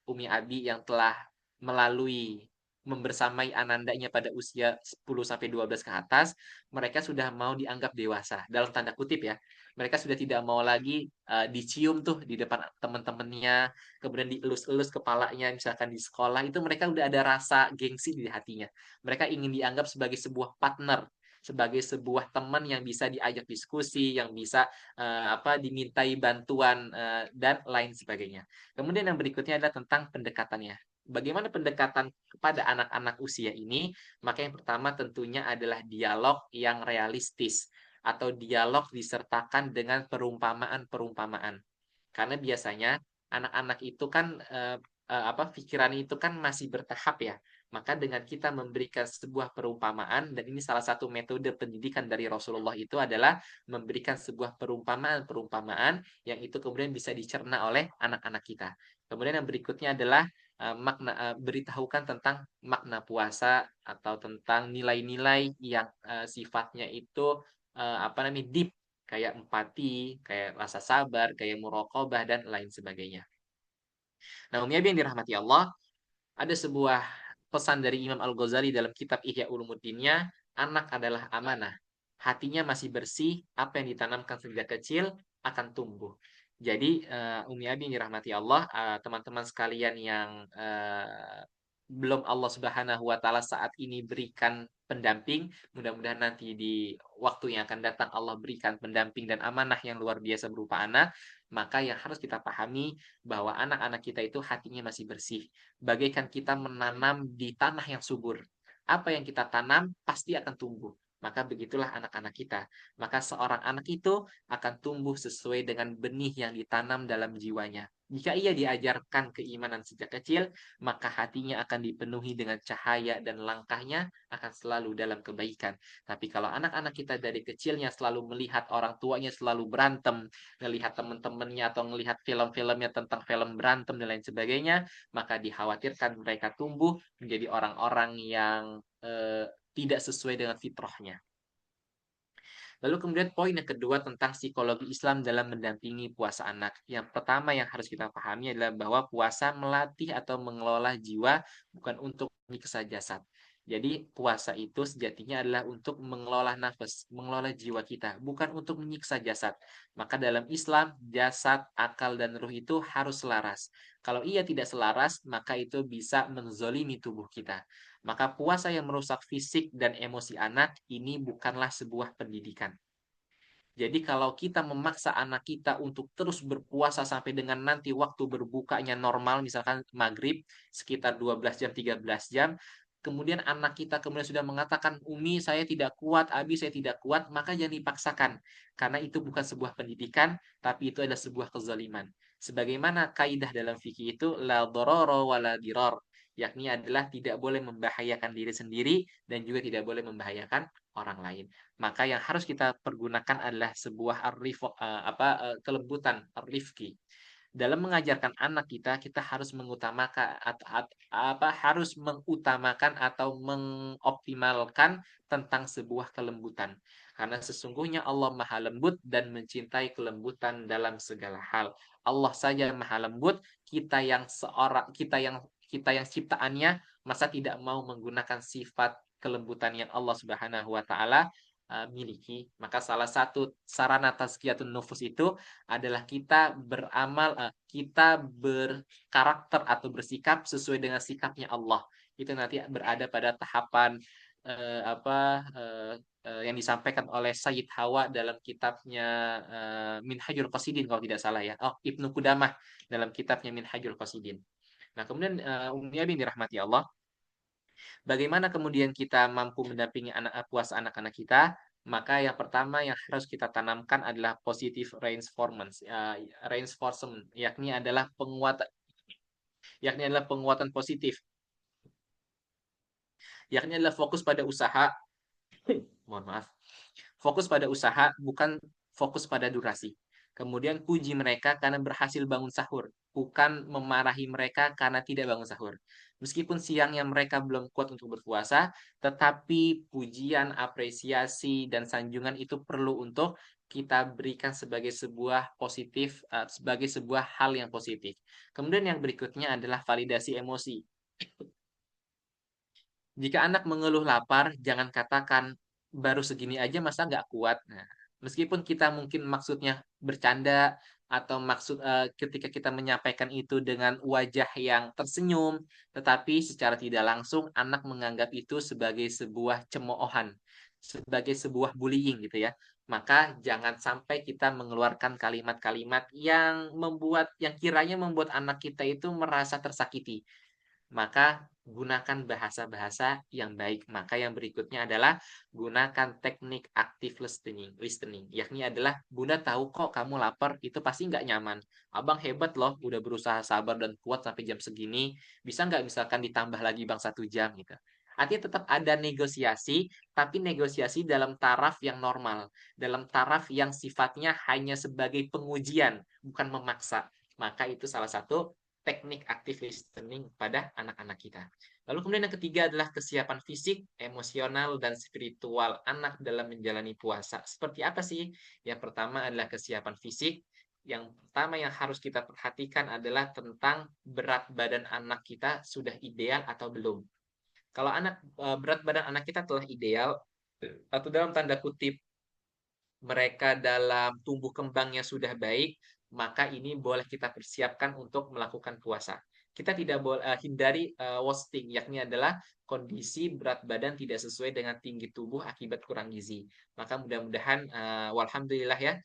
Umi Abi yang telah melalui membersamai anandanya pada usia 10 sampai 12 ke atas, mereka sudah mau dianggap dewasa dalam tanda kutip ya. Mereka sudah tidak mau lagi dicium tuh di depan teman-temannya, kemudian dielus-elus kepalanya misalkan di sekolah, itu mereka udah ada rasa gengsi di hatinya. Mereka ingin dianggap sebagai sebuah partner, sebagai sebuah teman yang bisa diajak diskusi, yang bisa dimintai bantuan dan lain sebagainya. Kemudian yang berikutnya adalah tentang pendekatannya. Bagaimana pendekatan kepada anak-anak usia ini? Maka yang pertama tentunya adalah dialog yang realistis atau dialog disertakan dengan perumpamaan-perumpamaan. Karena biasanya anak-anak itu kan pikirannya itu kan masih bertahap ya, Maka dengan kita memberikan sebuah perumpamaan, dan ini salah satu metode pendidikan dari Rasulullah itu adalah memberikan sebuah perumpamaan-perumpamaan yang itu kemudian bisa dicerna oleh anak-anak kita. Kemudian yang berikutnya adalah beritahukan tentang makna puasa atau tentang nilai-nilai yang sifatnya itu apa namanya deep, kayak empati, kayak rasa sabar, kayak muraqabah dan lain sebagainya. Nah, Umi Abi yang dirahmati Allah, ada sebuah pesan dari Imam Al-Ghazali dalam kitab Ihya Ulumuddinnya, anak adalah amanah. Hatinya masih bersih, apa yang ditanamkan sejak kecil akan tumbuh. Jadi Umi Abi yang dirahmati Allah, teman-teman sekalian yang belum Allah Subhanahu wa taala saat ini berikan pendamping, mudah-mudahan nanti di waktu yang akan datang Allah berikan pendamping dan amanah yang luar biasa berupa anak, maka yang harus kita pahami bahwa anak-anak kita itu hatinya masih bersih. Bagaikan kita menanam di tanah yang subur. Apa yang kita tanam pasti akan tumbuh. Maka begitulah anak-anak kita. Maka seorang anak itu akan tumbuh sesuai dengan benih yang ditanam dalam jiwanya. Jika ia diajarkan keimanan sejak kecil, maka hatinya akan dipenuhi dengan cahaya dan langkahnya akan selalu dalam kebaikan. Tapi kalau anak-anak kita dari kecilnya selalu melihat orang tuanya selalu berantem, ngelihat teman-temannya atau ngelihat film-filmnya tentang film berantem dan lain sebagainya, maka dikhawatirkan mereka tumbuh menjadi orang-orang yang tidak sesuai dengan fitrahnya. Lalu kemudian poin yang kedua tentang psikologi Islam dalam mendampingi puasa anak. Yang pertama yang harus kita pahami adalah bahwa puasa melatih atau mengelola jiwa, bukan untuk menyiksa jasad. Jadi puasa itu sejatinya adalah untuk mengelola nafas, mengelola jiwa kita, bukan untuk menyiksa jasad. Maka dalam Islam, jasad, akal, dan ruh itu harus selaras. Kalau ia tidak selaras, maka itu bisa menzolimi tubuh kita. Maka puasa yang merusak fisik dan emosi anak ini bukanlah sebuah pendidikan. Jadi kalau kita memaksa anak kita untuk terus berpuasa sampai dengan nanti waktu berbukanya normal, misalkan maghrib, sekitar 12 jam, 13 jam, kemudian anak kita kemudian sudah mengatakan, Umi saya tidak kuat, Abi saya tidak kuat, maka jangan dipaksakan. Karena itu bukan sebuah pendidikan, tapi itu adalah sebuah kezaliman. Sebagaimana kaidah dalam fikih itu, la dororo wa la diror, yakni adalah tidak boleh membahayakan diri sendiri dan juga tidak boleh membahayakan orang lain. Maka yang harus kita pergunakan adalah sebuah kelembutan, arifki. Dalam mengajarkan anak kita, kita harus mengutamakan harus mengutamakan atau mengoptimalkan tentang sebuah kelembutan. Karena sesungguhnya Allah Maha Lembut dan mencintai kelembutan dalam segala hal. Allah saja Maha Lembut, kita yang ciptaannya masa tidak mau menggunakan sifat kelembutan yang Allah Subhanahu wa taala miliki. Maka salah satu sarana tazkiyatun nufus itu adalah kita berkarakter atau bersikap sesuai dengan sikapnya Allah. Itu nanti berada pada tahapan eh, apa eh, yang disampaikan oleh Sayyid Hawa dalam kitabnya Minhajul Qasidin kalau tidak salah ya. Oh, Ibnu Qudamah dalam kitabnya Minhajul Qasidin. Nah, kemudian Umi Abi dirahmati Allah, bagaimana kemudian kita mampu mendampingi puasa anak-anak kita? Maka yang pertama yang harus kita tanamkan adalah positive reinforcement, yakni adalah penguatan positif, yakni adalah fokus pada usaha, mohon maaf, fokus pada usaha, bukan fokus pada durasi. Kemudian puji mereka karena berhasil bangun sahur, bukan memarahi mereka karena tidak bangun sahur. Meskipun siangnya mereka belum kuat untuk berpuasa, tetapi pujian, apresiasi, dan sanjungan itu perlu untuk kita berikan sebagai sebuah hal yang positif. Kemudian yang berikutnya adalah validasi emosi. Jika anak mengeluh lapar, jangan katakan baru segini aja masa nggak kuat. Nah, meskipun kita mungkin maksudnya bercanda atau ketika kita menyampaikan itu dengan wajah yang tersenyum, tetapi secara tidak langsung anak menganggap itu sebagai sebuah cemoohan, sebagai sebuah bullying gitu ya. Maka jangan sampai kita mengeluarkan kalimat-kalimat yang kiranya membuat anak kita itu merasa tersakiti. maka gunakan bahasa-bahasa yang baik. Maka yang berikutnya adalah gunakan teknik active listening, yakni adalah Bunda tahu kok kamu lapar, itu pasti nggak nyaman. Abang hebat loh, udah berusaha sabar dan kuat sampai jam segini. Bisa nggak misalkan ditambah lagi bang 1 jam gitu. Artinya tetap ada negosiasi, tapi negosiasi dalam taraf yang normal. Dalam taraf yang sifatnya hanya sebagai pengujian, bukan memaksa. Maka itu salah satu teknik active listening pada anak-anak kita. Lalu kemudian yang ketiga adalah kesiapan fisik, emosional, dan spiritual anak dalam menjalani puasa. Seperti apa sih? Yang pertama adalah kesiapan fisik. Yang pertama yang harus kita perhatikan adalah tentang berat badan anak kita sudah ideal atau belum. Kalau berat badan anak kita telah ideal, atau dalam tanda kutip mereka dalam tumbuh kembangnya sudah baik, maka ini boleh kita persiapkan untuk melakukan puasa. Kita tidak boleh hindari wasting, yakni adalah kondisi berat badan tidak sesuai dengan tinggi tubuh akibat kurang gizi. Maka mudah-mudahan, walhamdulillah ya,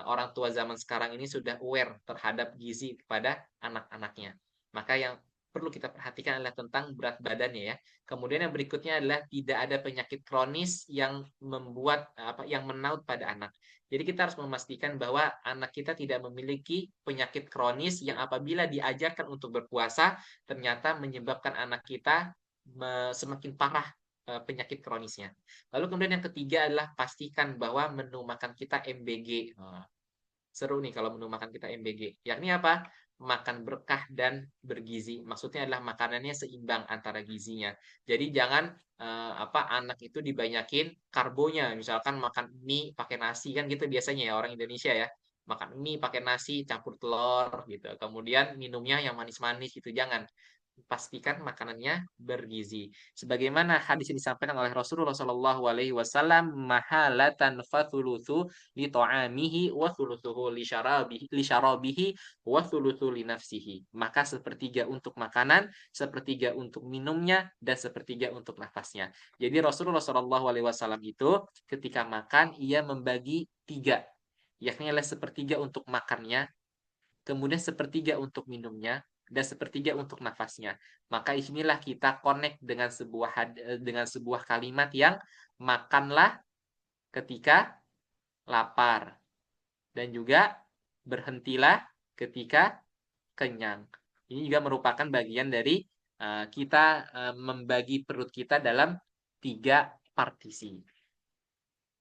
orang tua zaman sekarang ini sudah aware terhadap gizi kepada anak-anaknya. Maka yang perlu kita perhatikan adalah tentang berat badannya ya. Kemudian yang berikutnya adalah tidak ada penyakit kronis yang membuat yang menaut pada anak. Jadi kita harus memastikan bahwa anak kita tidak memiliki penyakit kronis yang apabila diajarkan untuk berpuasa ternyata menyebabkan anak kita semakin parah penyakit kronisnya. Lalu kemudian yang ketiga adalah pastikan bahwa menu makan kita MBG. Seru nih kalau menu makan kita MBG. Yakni apa? Makan berkah dan bergizi. Maksudnya adalah makanannya seimbang antara gizinya. Jadi jangan anak itu dibanyakin karbonya. Misalkan makan mie pakai nasi kan gitu biasanya ya orang Indonesia ya. Makan mie pakai nasi campur telur gitu. Kemudian minumnya yang manis-manis gitu. Jangan, pastikan makanannya bergizi. Sebagaimana hadis yang disampaikan oleh Rasulullah Shallallahu Alaihi Wasallam, mahalatan fathuluthu li ta'amihi wa thuluthuhu li syarabihi wa thuluthu li nafsihi. Maka sepertiga untuk makanan, sepertiga untuk minumnya, dan sepertiga untuk nafasnya. Jadi Rasulullah Shallallahu Alaihi Wasallam itu ketika makan ia membagi tiga, yakni adalah sepertiga untuk makannya, kemudian sepertiga untuk minumnya, dan sepertiga untuk nafasnya. Maka inilah kita connect dengan sebuah kalimat yang makanlah ketika lapar dan juga berhentilah ketika kenyang. Ini juga merupakan bagian dari kita membagi perut kita dalam 3 partisi.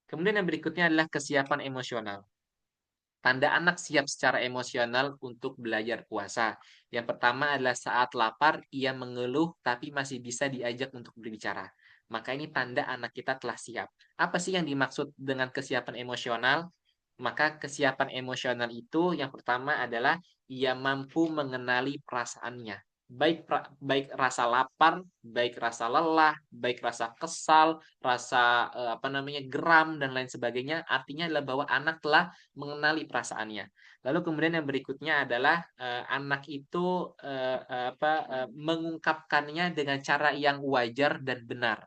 Kemudian yang berikutnya adalah kesiapan emosional. Tanda anak siap secara emosional untuk belajar puasa. Yang pertama adalah saat lapar, ia mengeluh tapi masih bisa diajak untuk berbicara. Maka ini tanda anak kita telah siap. Apa sih yang dimaksud dengan kesiapan emosional? Maka kesiapan emosional itu yang pertama adalah ia mampu mengenali perasaannya. Baik rasa lapar, baik rasa lelah, baik rasa kesal, rasa geram dan lain sebagainya. Artinya adalah bahwa anak telah mengenali perasaannya. Lalu kemudian yang berikutnya adalah anak itu mengungkapkannya dengan cara yang wajar dan benar.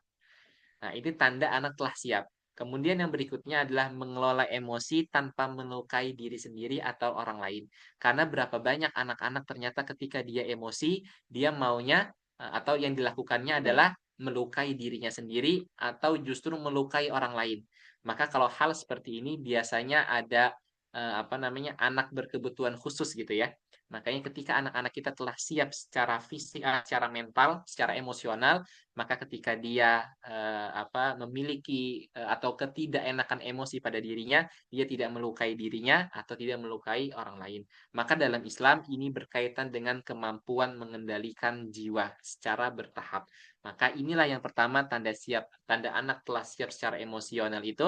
Nah, ini tanda anak telah siap. Kemudian yang berikutnya adalah mengelola emosi tanpa melukai diri sendiri atau orang lain. Karena berapa banyak anak-anak ternyata ketika dia emosi, dia maunya atau yang dilakukannya adalah melukai dirinya sendiri atau justru melukai orang lain. Maka kalau hal seperti ini biasanya ada anak berkebutuhan khusus gitu ya. Makanya ketika anak-anak kita telah siap secara fisik, secara mental, secara emosional, maka ketika dia memiliki atau ketidakenakan emosi pada dirinya, dia tidak melukai dirinya atau tidak melukai orang lain. Maka dalam Islam ini berkaitan dengan kemampuan mengendalikan jiwa secara bertahap. Maka inilah yang pertama tanda anak telah siap secara emosional itu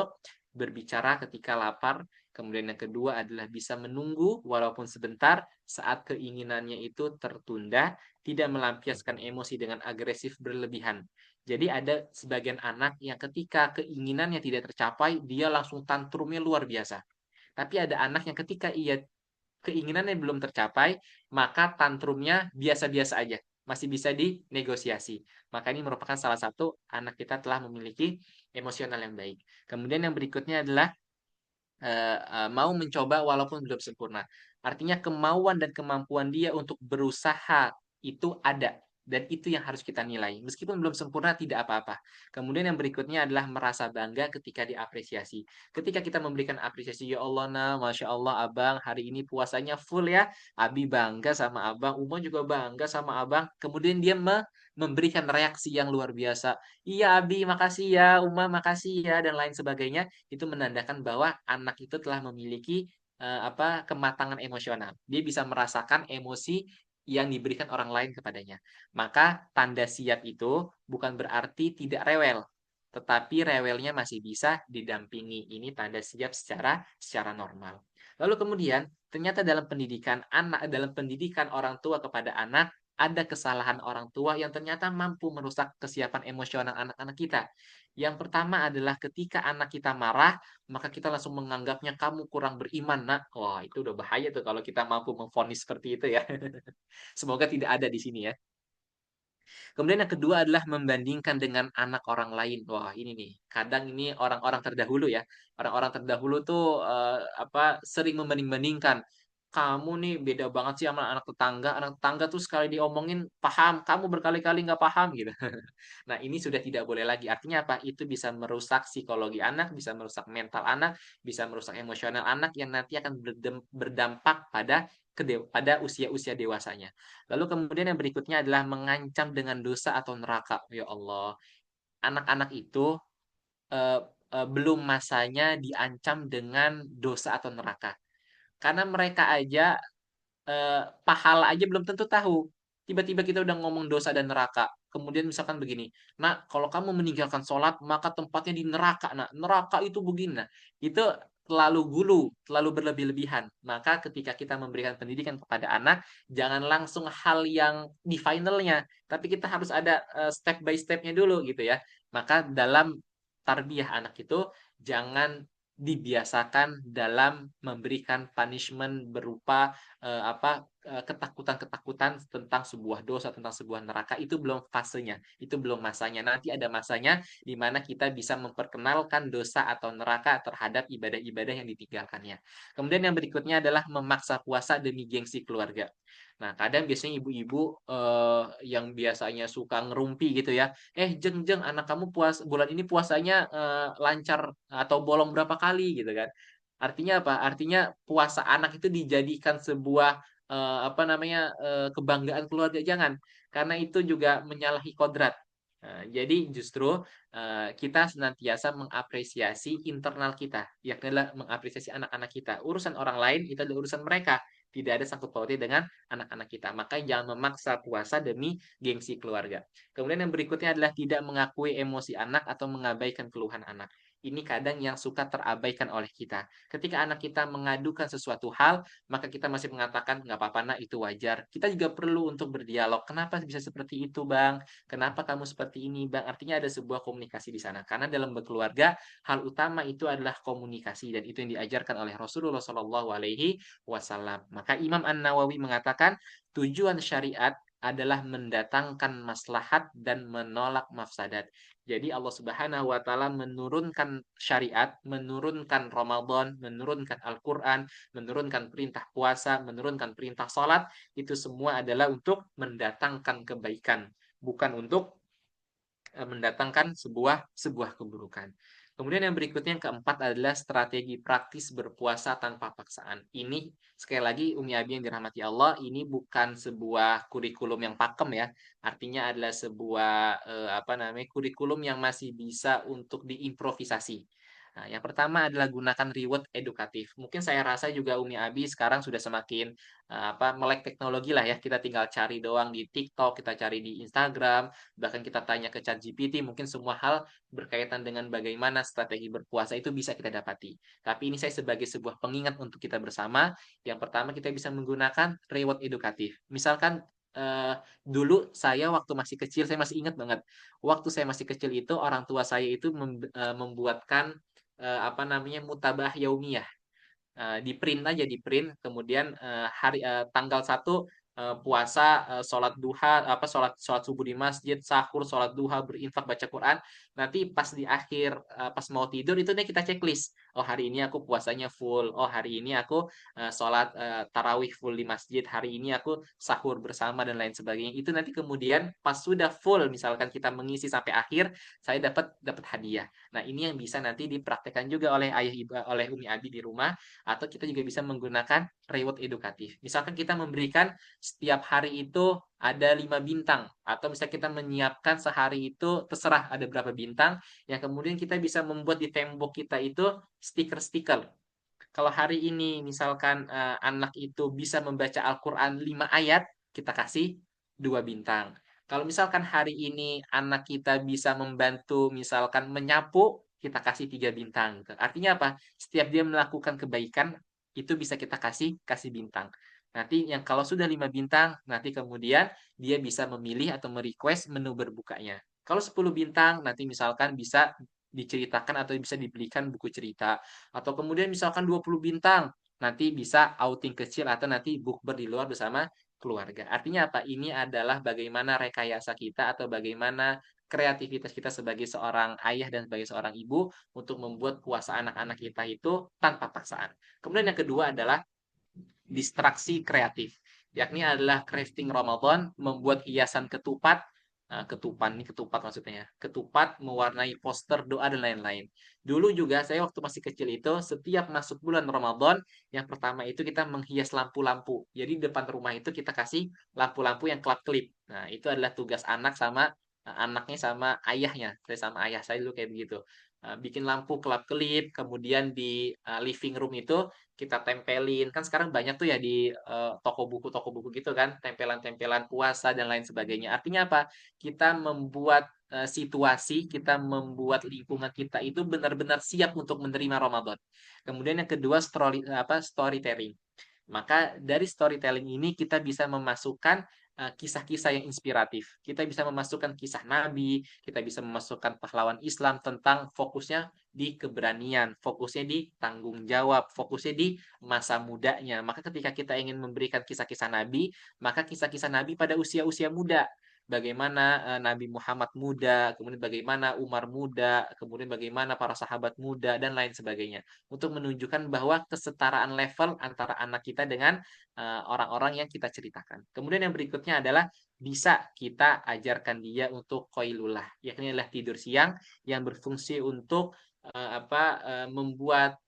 berbicara ketika lapar. Kemudian yang kedua adalah bisa menunggu walaupun sebentar saat keinginannya itu tertunda, tidak melampiaskan emosi dengan agresif berlebihan. Jadi ada sebagian anak yang ketika keinginannya tidak tercapai, dia langsung tantrumnya luar biasa. Tapi ada anak yang ketika keinginannya belum tercapai, maka tantrumnya biasa-biasa aja. Masih bisa dinegosiasi. Maka ini merupakan salah satu anak kita telah memiliki emosional yang baik. Kemudian yang berikutnya adalah mau mencoba walaupun belum sempurna. Artinya kemauan dan kemampuan dia untuk berusaha itu ada. Dan itu yang harus kita nilai. Meskipun belum sempurna, tidak apa-apa. Kemudian yang berikutnya adalah merasa bangga ketika diapresiasi. Ketika kita memberikan apresiasi, ya Allah, nah, Masya Allah, Abang, hari ini puasanya full ya. Abi bangga sama Abang, Uma juga bangga sama Abang. Kemudian dia memberikan reaksi yang luar biasa. Iya, Abi, makasih ya. Uma, makasih ya. Dan lain sebagainya. Itu menandakan bahwa anak itu telah memiliki kematangan emosional. Dia bisa merasakan emosi yang diberikan orang lain kepadanya. Maka tanda siap itu bukan berarti tidak rewel, tetapi rewelnya masih bisa didampingi. Ini tanda siap secara normal. Lalu kemudian ternyata dalam pendidikan orang tua kepada anak ada kesalahan orang tua yang ternyata mampu merusak kesiapan emosional anak-anak kita. Yang pertama adalah ketika anak kita marah, maka kita langsung menganggapnya kamu kurang beriman, nak. Wah, itu udah bahaya tuh kalau kita mampu memvonis seperti itu ya. Semoga tidak ada di sini ya. Kemudian yang kedua adalah membandingkan dengan anak orang lain. Wah, ini nih, kadang ini orang-orang terdahulu ya. Orang-orang terdahulu tuh sering membanding-bandingkan. Kamu nih beda banget sih sama anak tetangga. Anak tetangga tuh sekali diomongin paham, kamu berkali-kali nggak paham gitu. Nah, ini sudah tidak boleh lagi. Artinya apa? Itu bisa merusak psikologi anak, bisa merusak mental anak, bisa merusak emosional anak yang nanti akan berdampak pada usia-usia dewasanya. Lalu kemudian yang berikutnya adalah mengancam dengan dosa atau neraka. Ya Allah, anak-anak itu eh, belum masanya diancam dengan dosa atau neraka. Karena mereka aja pahala aja belum tentu tahu. Tiba-tiba kita udah ngomong dosa dan neraka. Kemudian misalkan begini, nak, kalau kamu meninggalkan sholat, maka tempatnya di neraka, nak. Neraka itu begini, nah. Itu terlalu gulu, terlalu berlebih-lebihan. Maka ketika kita memberikan pendidikan kepada anak, jangan langsung hal yang di finalnya, tapi kita harus ada step by stepnya dulu gitu ya. Maka dalam tarbiyah anak itu, jangan dibiasakan dalam memberikan punishment berupa ketakutan-ketakutan tentang sebuah dosa, tentang sebuah neraka. Itu belum fasenya, itu belum masanya. Nanti ada masanya di mana kita bisa memperkenalkan dosa atau neraka terhadap ibadah-ibadah yang ditinggalkannya. Kemudian yang berikutnya adalah memaksa puasa demi gengsi keluarga. Nah, kadang biasanya ibu-ibu yang biasanya suka ngerumpi gitu ya. Jeng jeng, anak kamu bulan ini puasanya lancar atau bolong berapa kali gitu kan. Artinya apa? Artinya puasa anak itu dijadikan sebuah kebanggaan keluarga. Jangan, karena itu juga menyalahi kodrat. Nah, jadi justru kita senantiasa mengapresiasi internal kita, yakni adalah mengapresiasi anak-anak kita. Urusan orang lain itu adalah urusan mereka, tidak ada sangkut pautnya dengan anak-anak kita. Maka jangan memaksa puasa demi gengsi keluarga. Kemudian yang berikutnya adalah tidak mengakui emosi anak atau mengabaikan keluhan anak. Ini kadang yang suka terabaikan oleh kita. Ketika anak kita mengadukan sesuatu hal, maka kita masih mengatakan, nggak apa-apa nak, itu wajar. Kita juga perlu untuk berdialog. Kenapa bisa seperti itu, Bang? Kenapa kamu seperti ini, Bang? Artinya ada sebuah komunikasi di sana. Karena dalam berkeluarga, hal utama itu adalah komunikasi. Dan itu yang diajarkan oleh Rasulullah SAW. Maka Imam An-Nawawi mengatakan, tujuan syariat adalah mendatangkan maslahat dan menolak mafsadat. Jadi Allah Subhanahu wa taala menurunkan syariat, menurunkan Ramadan, menurunkan Al-Qur'an, menurunkan perintah puasa, menurunkan perintah salat, itu semua adalah untuk mendatangkan kebaikan, bukan untuk mendatangkan sebuah keburukan. Kemudian yang berikutnya yang keempat adalah strategi praktis berpuasa tanpa paksaan. Ini sekali lagi Umi Abi yang dirahmati Allah, ini bukan sebuah kurikulum yang pakem ya. Artinya adalah sebuah kurikulum yang masih bisa untuk diimprovisasi. Nah, yang pertama adalah gunakan reward edukatif. Mungkin saya rasa juga Umi Abi sekarang sudah semakin melek teknologi lah ya. Kita tinggal cari doang di TikTok, kita cari di Instagram, bahkan kita tanya ke ChatGPT, mungkin semua hal berkaitan dengan bagaimana strategi berpuasa itu bisa kita dapati. Tapi ini saya sebagai sebuah pengingat untuk kita bersama. Yang pertama kita bisa menggunakan reward edukatif. Misalkan dulu saya waktu masih kecil, saya masih ingat banget. Waktu saya masih kecil itu orang tua saya itu membuatkan mutabah yaumiyah. Di print aja, di print, kemudian tanggal 1 puasa, sholat duha, sholat sholat subuh di masjid, sahur, sholat duha, berinfak, baca Quran. Nanti pas di akhir, pas mau tidur itu nih kita checklist. Oh, hari ini aku puasanya full. Oh, hari ini aku sholat tarawih full di masjid. Hari ini aku sahur bersama dan lain sebagainya. Itu nanti kemudian pas sudah full, misalkan kita mengisi sampai akhir, saya dapat dapat hadiah. Nah, ini yang bisa nanti dipraktekkan juga oleh ayah ibu, oleh Umi Abi di rumah, atau kita juga bisa menggunakan reward edukatif. Misalkan kita memberikan setiap hari itu ada 5 bintang, atau misalnya kita menyiapkan sehari itu terserah ada berapa bintang, yang kemudian kita bisa membuat di tembok kita itu stiker-stiker. Kalau hari ini misalkan anak itu bisa membaca Al-Quran 5 ayat, kita kasih 2 bintang. Kalau misalkan hari ini anak kita bisa membantu misalkan menyapu, kita kasih 3 bintang. Artinya apa? Setiap dia melakukan kebaikan, itu bisa kita kasih kasih bintang. Nanti yang kalau sudah 5 bintang, nanti kemudian dia bisa memilih atau merequest menu berbukanya. Kalau 10 bintang, nanti misalkan bisa diceritakan atau bisa dibelikan buku cerita. Atau kemudian misalkan 20 bintang, nanti bisa outing kecil atau nanti bukber di luar bersama keluarga. Artinya apa? Ini adalah bagaimana rekayasa kita atau bagaimana kreativitas kita sebagai seorang ayah dan sebagai seorang ibu untuk membuat puasa anak-anak kita itu tanpa paksaan. Kemudian yang kedua adalah distraksi kreatif, yakni adalah crafting Ramadan, membuat hiasan ketupat, ketupan ini ketupat maksudnya, ketupat mewarnai poster doa dan lain-lain. Dulu juga saya waktu masih kecil itu setiap masuk bulan Ramadan, yang pertama itu kita menghias lampu-lampu. Jadi depan rumah itu kita kasih lampu-lampu yang kelap-kelip. Nah, itu adalah tugas anak sama anaknya sama ayahnya. Saya sama ayah saya dulu kayak begitu. Bikin lampu kelap-kelip, kemudian di living room itu kita tempelin. Kan sekarang banyak tuh ya di toko buku gitu kan, tempelan-tempelan puasa dan lain sebagainya. Artinya apa? Kita membuat situasi, kita membuat lingkungan kita itu benar-benar siap untuk menerima Ramadan. Kemudian yang kedua storytelling. Maka dari storytelling ini kita bisa memasukkan kisah-kisah yang inspiratif. Kita bisa memasukkan kisah Nabi, kita bisa memasukkan pahlawan Islam tentang fokusnya di keberanian, fokusnya di tanggung jawab, fokusnya di masa mudanya. Maka ketika kita ingin memberikan kisah-kisah Nabi, maka kisah-kisah Nabi pada usia-usia muda. Bagaimana Nabi Muhammad muda, kemudian bagaimana Umar muda, kemudian bagaimana para sahabat muda, dan lain sebagainya untuk menunjukkan bahwa kesetaraan level antara anak kita dengan orang-orang yang kita ceritakan. Kemudian yang berikutnya adalah bisa kita ajarkan dia untuk koilulah, yakni adalah tidur siang yang berfungsi untuk membuat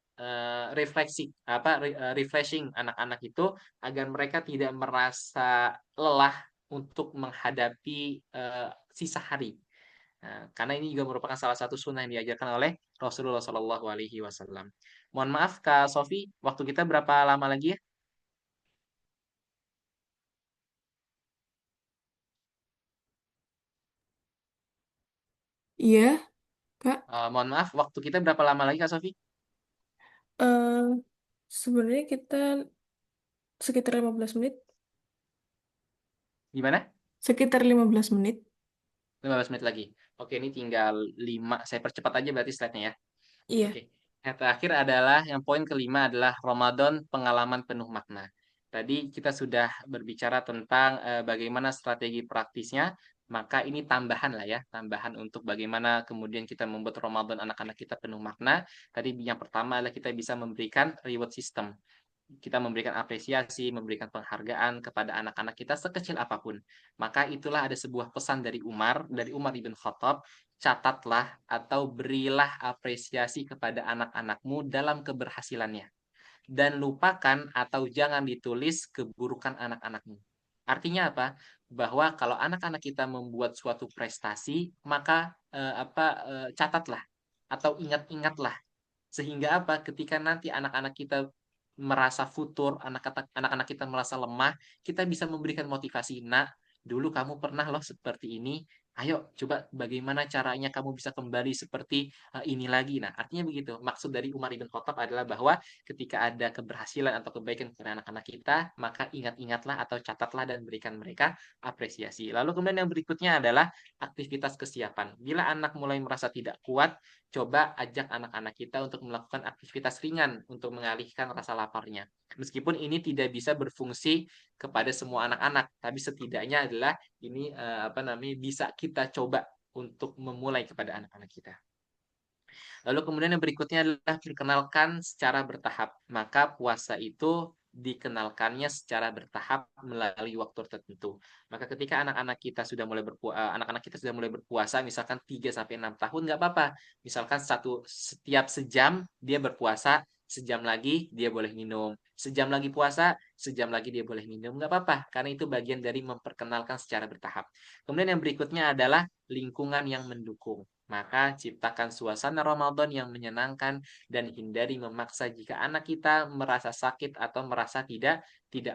refreshing anak-anak itu agar mereka tidak merasa lelah untuk menghadapi sisa hari. Nah, karena ini juga merupakan salah satu sunnah yang diajarkan oleh Rasulullah Shallallahu Alaihi Wasallam. Mohon maaf Kak Sofi, waktu kita berapa lama lagi ya? Iya, Kak. Mohon maaf, waktu kita berapa lama lagi Kak Sofi? Eh, sebenarnya kita sekitar 15 menit. Gimana? Sekitar 15 menit. 15 menit lagi. Oke, ini tinggal 5. Saya percepat aja berarti slide-nya ya. Iya. Oke. Yang terakhir adalah yang poin kelima adalah Ramadan pengalaman penuh makna. Tadi kita sudah berbicara tentang bagaimana strategi praktisnya, maka ini tambahan lah ya, tambahan untuk bagaimana kemudian kita membuat Ramadan anak-anak kita penuh makna. Tadi yang pertama adalah kita bisa memberikan reward system. Kita memberikan apresiasi, memberikan penghargaan kepada anak-anak kita sekecil apapun. Maka itulah ada sebuah pesan dari Umar ibn Khattab, catatlah atau berilah apresiasi kepada anak-anakmu dalam keberhasilannya. Dan lupakan atau jangan ditulis keburukan anak-anakmu. Artinya apa? Bahwa kalau anak-anak kita membuat suatu prestasi, maka catatlah atau ingat-ingatlah sehingga apa? Ketika nanti anak-anak kita merasa futur, anak-anak kita merasa lemah, kita bisa memberikan motivasi. Nak, dulu kamu pernah loh seperti ini. Ayo, coba bagaimana caranya kamu bisa kembali seperti ini lagi. Nah, artinya begitu. Maksud dari Umar ibn Khattab adalah bahwa ketika ada keberhasilan atau kebaikan kepada anak-anak kita, maka ingat-ingatlah atau catatlah dan berikan mereka apresiasi. Lalu kemudian yang berikutnya adalah aktivitas kesiapan. Bila anak mulai merasa tidak kuat, coba ajak anak-anak kita untuk melakukan aktivitas ringan untuk mengalihkan rasa laparnya. Meskipun ini tidak bisa berfungsi kepada semua anak-anak, tapi setidaknya adalah ini bisa kita coba untuk memulai kepada anak-anak kita. Lalu kemudian yang berikutnya adalah dikenalkan secara bertahap. Maka puasa itu dikenalkannya secara bertahap melalui waktu tertentu. Maka ketika anak-anak kita sudah mulai berpuasa, misalkan 3 sampai 6 tahun nggak apa-apa. Misalkan setiap sejam dia berpuasa, sejam lagi dia boleh minum. Sejam lagi puasa, sejam lagi dia boleh minum, nggak apa-apa. Karena itu bagian dari memperkenalkan secara bertahap. Kemudian yang berikutnya adalah lingkungan yang mendukung. Maka ciptakan suasana Ramadan yang menyenangkan dan hindari memaksa jika anak kita merasa sakit atau merasa tidak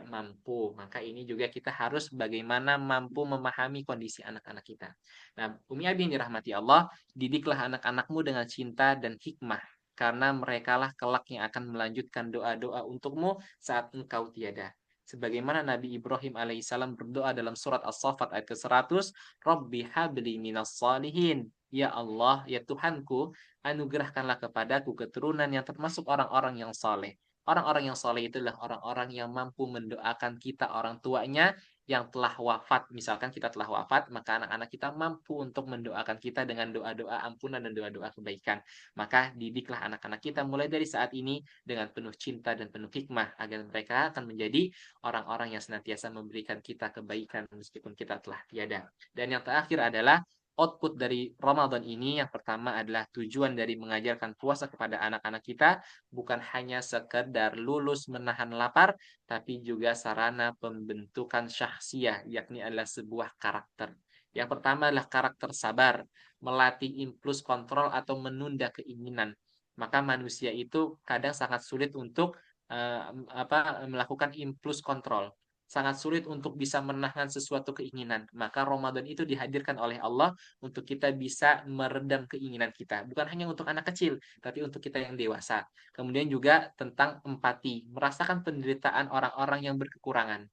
mampu. Maka ini juga kita harus bagaimana mampu memahami kondisi anak-anak kita. Nah, Umi Abi yang dirahmati Allah, didiklah anak-anakmu dengan cinta dan hikmah. Karena merekalah kelak yang akan melanjutkan doa-doa untukmu saat engkau tiada. Sebagaimana Nabi Ibrahim alaihissalam berdoa dalam surat As-Saffat ayat ke-100, Rabbi habli minas salihin. Ya Allah, ya Tuhanku, anugerahkanlah kepadaku keturunan yang termasuk orang-orang yang saleh. Orang-orang yang saleh itu adalah orang-orang yang mampu mendoakan kita orang tuanya yang telah wafat. Misalkan kita telah wafat, maka anak-anak kita mampu untuk mendoakan kita dengan doa-doa ampunan dan doa-doa kebaikan. Maka didiklah anak-anak kita mulai dari saat ini dengan penuh cinta dan penuh hikmah agar mereka akan menjadi orang-orang yang senantiasa memberikan kita kebaikan meskipun kita telah tiada. Dan yang terakhir adalah output dari Ramadan ini yang pertama adalah tujuan dari mengajarkan puasa kepada anak-anak kita bukan hanya sekedar lulus menahan lapar, tapi juga sarana pembentukan syahsiah, yakni adalah sebuah karakter. Yang pertama adalah karakter sabar, melatih impuls kontrol atau menunda keinginan. Maka manusia itu kadang sangat sulit untuk melakukan impuls kontrol, sangat sulit untuk bisa menahan sesuatu keinginan. Maka Ramadan itu dihadirkan oleh Allah untuk kita bisa meredam keinginan kita. Bukan hanya untuk anak kecil, tapi untuk kita yang dewasa. Kemudian juga tentang empati, merasakan penderitaan orang-orang yang berkekurangan.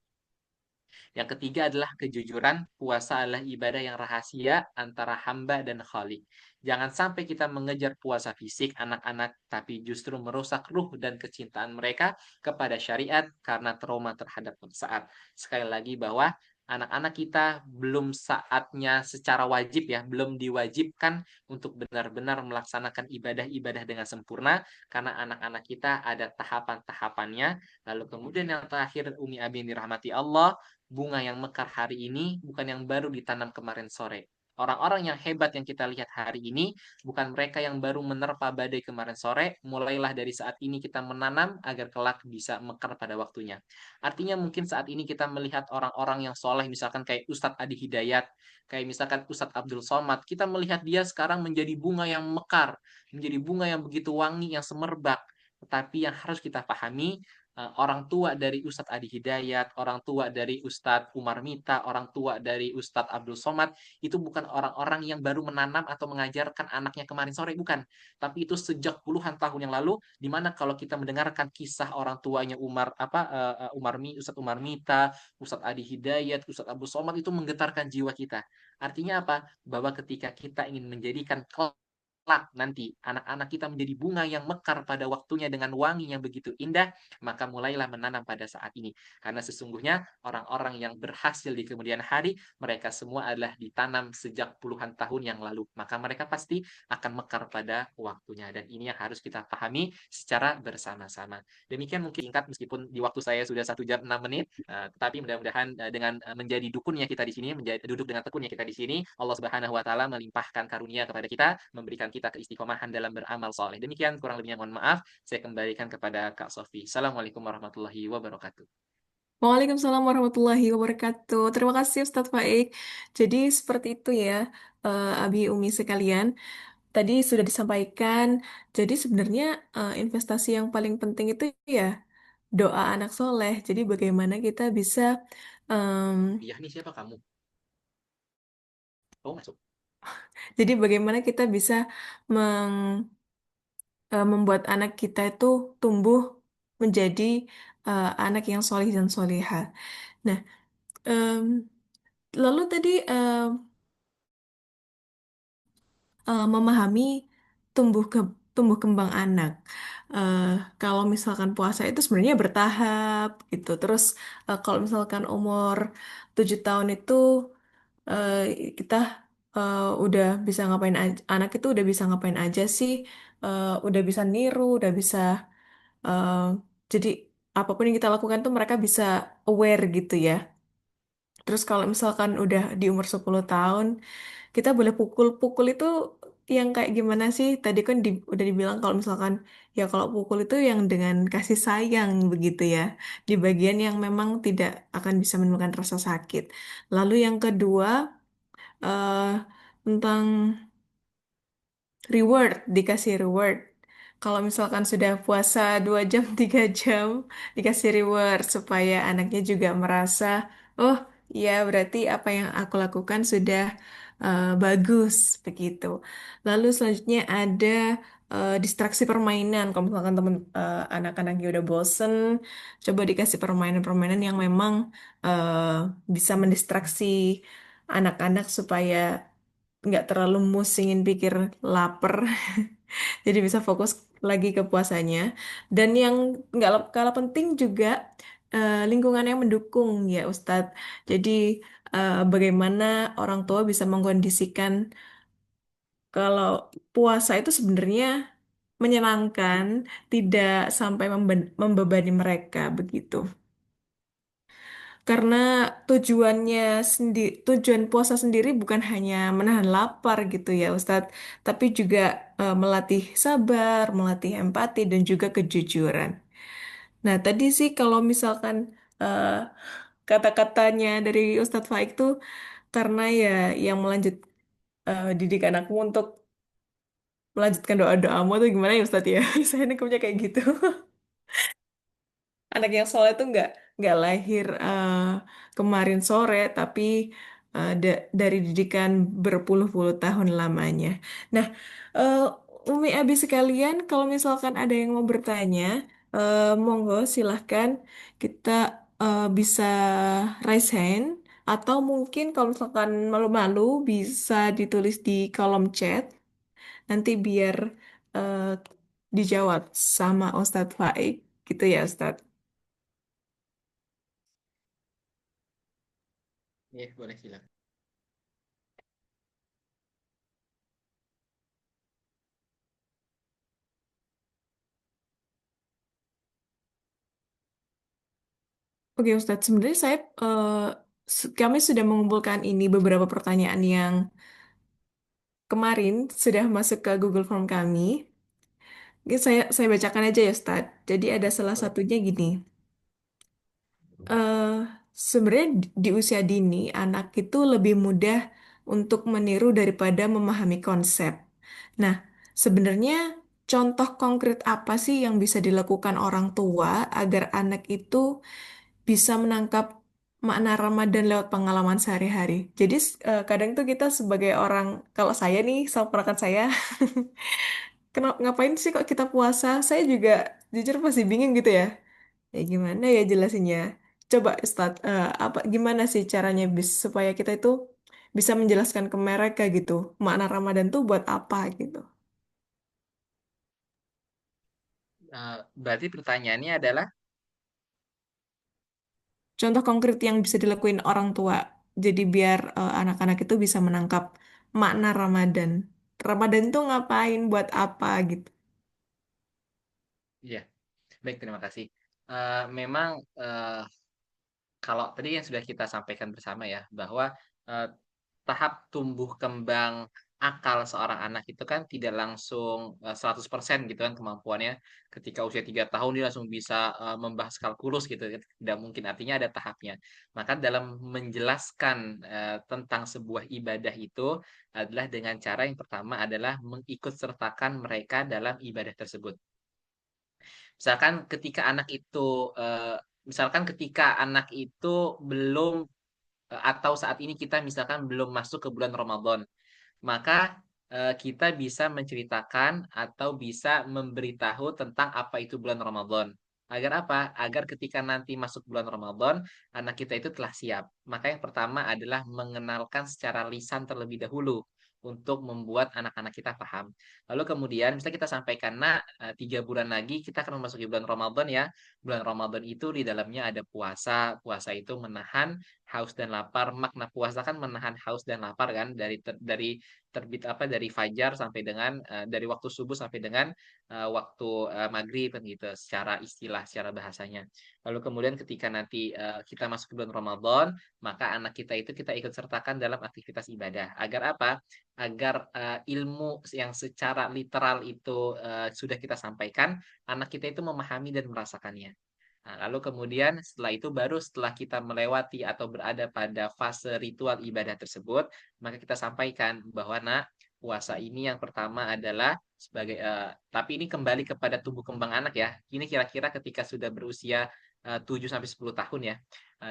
Yang ketiga adalah kejujuran. Puasa adalah ibadah yang rahasia antara hamba dan khalik. Jangan sampai kita mengejar puasa fisik anak-anak, tapi justru merusak ruh dan kecintaan mereka kepada syariat karena trauma terhadap saat. Sekali lagi bahwa anak-anak kita belum saatnya secara wajib ya, belum diwajibkan untuk benar-benar melaksanakan ibadah-ibadah dengan sempurna karena anak-anak kita ada tahapan-tahapannya. Lalu kemudian yang terakhir Umi Abi yang dirahmati Allah, bunga yang mekar hari ini bukan yang baru ditanam kemarin sore. Orang-orang yang hebat yang kita lihat hari ini bukan mereka yang baru menerpa badai kemarin sore, mulailah dari saat ini kita menanam agar kelak bisa mekar pada waktunya. Artinya mungkin saat ini kita melihat orang-orang yang soleh, misalkan kayak Ustadz Adi Hidayat, kayak misalkan Ustadz Abdul Somad, kita melihat dia sekarang menjadi bunga yang mekar, menjadi bunga yang begitu wangi, yang semerbak. Tetapi yang harus kita pahami, orang tua dari Ustadz Adi Hidayat, orang tua dari Ustadz Umar Mita, orang tua dari Ustadz Abdul Somad, itu bukan orang-orang yang baru menanam atau mengajarkan anaknya kemarin sore, bukan. Tapi itu sejak puluhan tahun yang lalu, di mana kalau kita mendengarkan kisah orang tuanya Ustadz Umar Mita, Ustadz Adi Hidayat, Ustadz Abdul Somad itu menggetarkan jiwa kita. Artinya apa? Bahwa ketika kita ingin menjadikan kelak nanti anak-anak kita menjadi bunga yang mekar pada waktunya dengan wangi yang begitu indah, maka mulailah menanam pada saat ini. Karena sesungguhnya orang-orang yang berhasil di kemudian hari, mereka semua adalah ditanam sejak puluhan tahun yang lalu. Maka mereka pasti akan mekar pada waktunya. Dan ini yang harus kita pahami secara bersama-sama. Demikian mungkin singkat meskipun di waktu saya sudah 1 jam 6 menit, tetapi mudah-mudahan dengan menjadi dukunnya kita di sini, duduk dengan tekunnya kita di sini, Allah Subhanahu wa taala melimpahkan karunia kepada kita, memberikan kita keistiqomahan dalam beramal soleh. Demikian kurang lebihnya mohon maaf. Saya kembalikan kepada Kak Sofi. Assalamualaikum warahmatullahi wabarakatuh. Waalaikumsalam warahmatullahi wabarakatuh. Terima kasih Ustadz Faik. Jadi seperti itu ya, Abi Umi sekalian. Tadi sudah disampaikan. Jadi sebenarnya investasi yang paling penting itu ya doa anak soleh. Jadi bagaimana kita bisa em, Iya nih siapa kamu? Oh masuk. jadi bagaimana kita bisa membuat anak kita itu tumbuh menjadi anak yang solih dan soleha. Nah, em, lalu tadi memahami tumbuh ke tumbuh kembang anak. Eh, Kalau misalkan puasa itu sebenarnya bertahap gitu. Terus kalau misalkan umur 7 tahun itu kita udah bisa ngapain aja, anak itu udah bisa ngapain aja sih, udah bisa niru, udah bisa, eh, jadi apapun yang kita lakukan tuh mereka bisa aware gitu ya. Terus kalau misalkan udah di umur 10 tahun, kita boleh pukul-pukul itu yang kayak gimana sih? Tadi kan udah dibilang kalau misalkan ya kalau pukul itu yang dengan kasih sayang begitu ya. Di bagian yang memang tidak akan bisa menimbulkan rasa sakit. Lalu yang kedua, eh tentang reward, dikasih reward. Kalau misalkan sudah puasa 2 jam, 3 jam, dikasih reward supaya anaknya juga merasa, oh ya berarti apa yang aku lakukan sudah bagus, begitu. Lalu selanjutnya ada distraksi permainan. Kalau misalkan temen anak-anaknya udah bosen, coba dikasih permainan-permainan yang memang bisa mendistraksi anak-anak supaya nggak terlalu musingin pikir lapar, jadi bisa fokus lagi ke puasanya. Dan yang nggak kalah penting juga lingkungan yang mendukung ya Ustadz. Jadi bagaimana orang tua bisa mengkondisikan kalau puasa itu sebenarnya menyenangkan, tidak sampai membebani mereka begitu. Karena tujuan puasa sendiri bukan hanya menahan lapar gitu ya Ustadz, tapi juga melatih sabar, melatih empati dan juga kejujuran. Nah, tadi sih kalau misalkan eh, kata-katanya dari Ustadz Faik tuh karena ya yang didik anakmu untuk melanjutkan doa-doamu tuh gimana ya Ustadz ya? Saya nangkepnya kayak gitu. Anak yang soleh itu nggak lahir kemarin sore, tapi dari didikan berpuluh-puluh tahun lamanya. Nah, eh, Umi Abi sekalian, kalau misalkan ada yang mau bertanya, monggo silahkan kita bisa raise hand, atau mungkin kalau misalkan malu-malu bisa ditulis di kolom chat, nanti biar eh, dijawab sama Ustadz Faik, gitu ya Ustadz. Iya, boleh silakan. Oke Ustadz, sebenarnya kami sudah mengumpulkan ini beberapa pertanyaan yang kemarin sudah masuk ke Google Form kami. Oke, saya bacakan aja ya Ustadz. Jadi ada salah Boleh. satunya gini. eh Sebenarnya di usia dini anak itu lebih mudah untuk meniru daripada memahami konsep. Nah, sebenarnya contoh konkret apa sih yang bisa dilakukan orang tua agar anak itu bisa menangkap makna Ramadan lewat pengalaman sehari-hari. Jadi kadang tuh kita sebagai orang, kalau saya nih, sama ponakan saya, kenapa ngapain sih kok kita puasa? Saya juga jujur masih bingung gitu ya. Ya gimana ya jelasinnya? Coba Ustadz, gimana sih caranya supaya kita itu bisa menjelaskan ke mereka gitu, makna Ramadan tuh buat apa gitu. Berarti pertanyaannya adalah, Contoh konkret yang bisa dilakuin orang tua. Jadi biar anak-anak itu bisa menangkap makna Ramadan. Ramadan tuh ngapain, buat apa gitu. ya, baik, terima kasih. Memang kalau tadi yang sudah kita sampaikan bersama ya, bahwa eh, tahap tumbuh kembang akal seorang anak itu kan tidak langsung 100% gitu kan kemampuannya. Ketika usia 3 tahun dia langsung bisa membahas kalkulus gitu kan. Tidak mungkin, artinya ada tahapnya. Maka dalam menjelaskan tentang sebuah ibadah itu adalah dengan cara yang pertama adalah mengikut sertakan mereka dalam ibadah tersebut. Misalkan ketika anak itu eh, misalkan ketika anak itu belum atau saat ini kita misalkan belum masuk ke bulan Ramadan, maka kita bisa menceritakan atau bisa memberitahu tentang apa itu bulan Ramadan. Agar apa? Agar ketika nanti masuk bulan Ramadan, anak kita itu telah siap. Maka yang pertama adalah mengenalkan secara lisan terlebih dahulu untuk membuat anak-anak kita paham. Lalu kemudian bisa kita sampaikan, nak, 3 bulan lagi kita akan memasuki bulan Ramadan ya. Bulan Ramadan itu di dalamnya ada puasa. Puasa itu menahan haus dan lapar. Makna puasa kan menahan haus dan lapar kan dari terbit apa dari fajar sampai dengan dari waktu subuh sampai dengan waktu maghrib kan gitu secara istilah secara bahasanya. Lalu kemudian ketika nanti kita masuk ke bulan Ramadan, maka anak kita itu kita ikut sertakan dalam aktivitas ibadah. Agar apa? Agar ilmu yang secara literal itu sudah kita sampaikan, anak kita itu memahami dan merasakannya. Nah, lalu kemudian setelah itu baru setelah kita melewati atau berada pada fase ritual ibadah tersebut, maka kita sampaikan bahwa nak puasa ini yang pertama adalah sebagai tapi ini kembali kepada tumbuh kembang anak ya. Ini kira-kira ketika sudah berusia 7 sampai 10 tahun ya.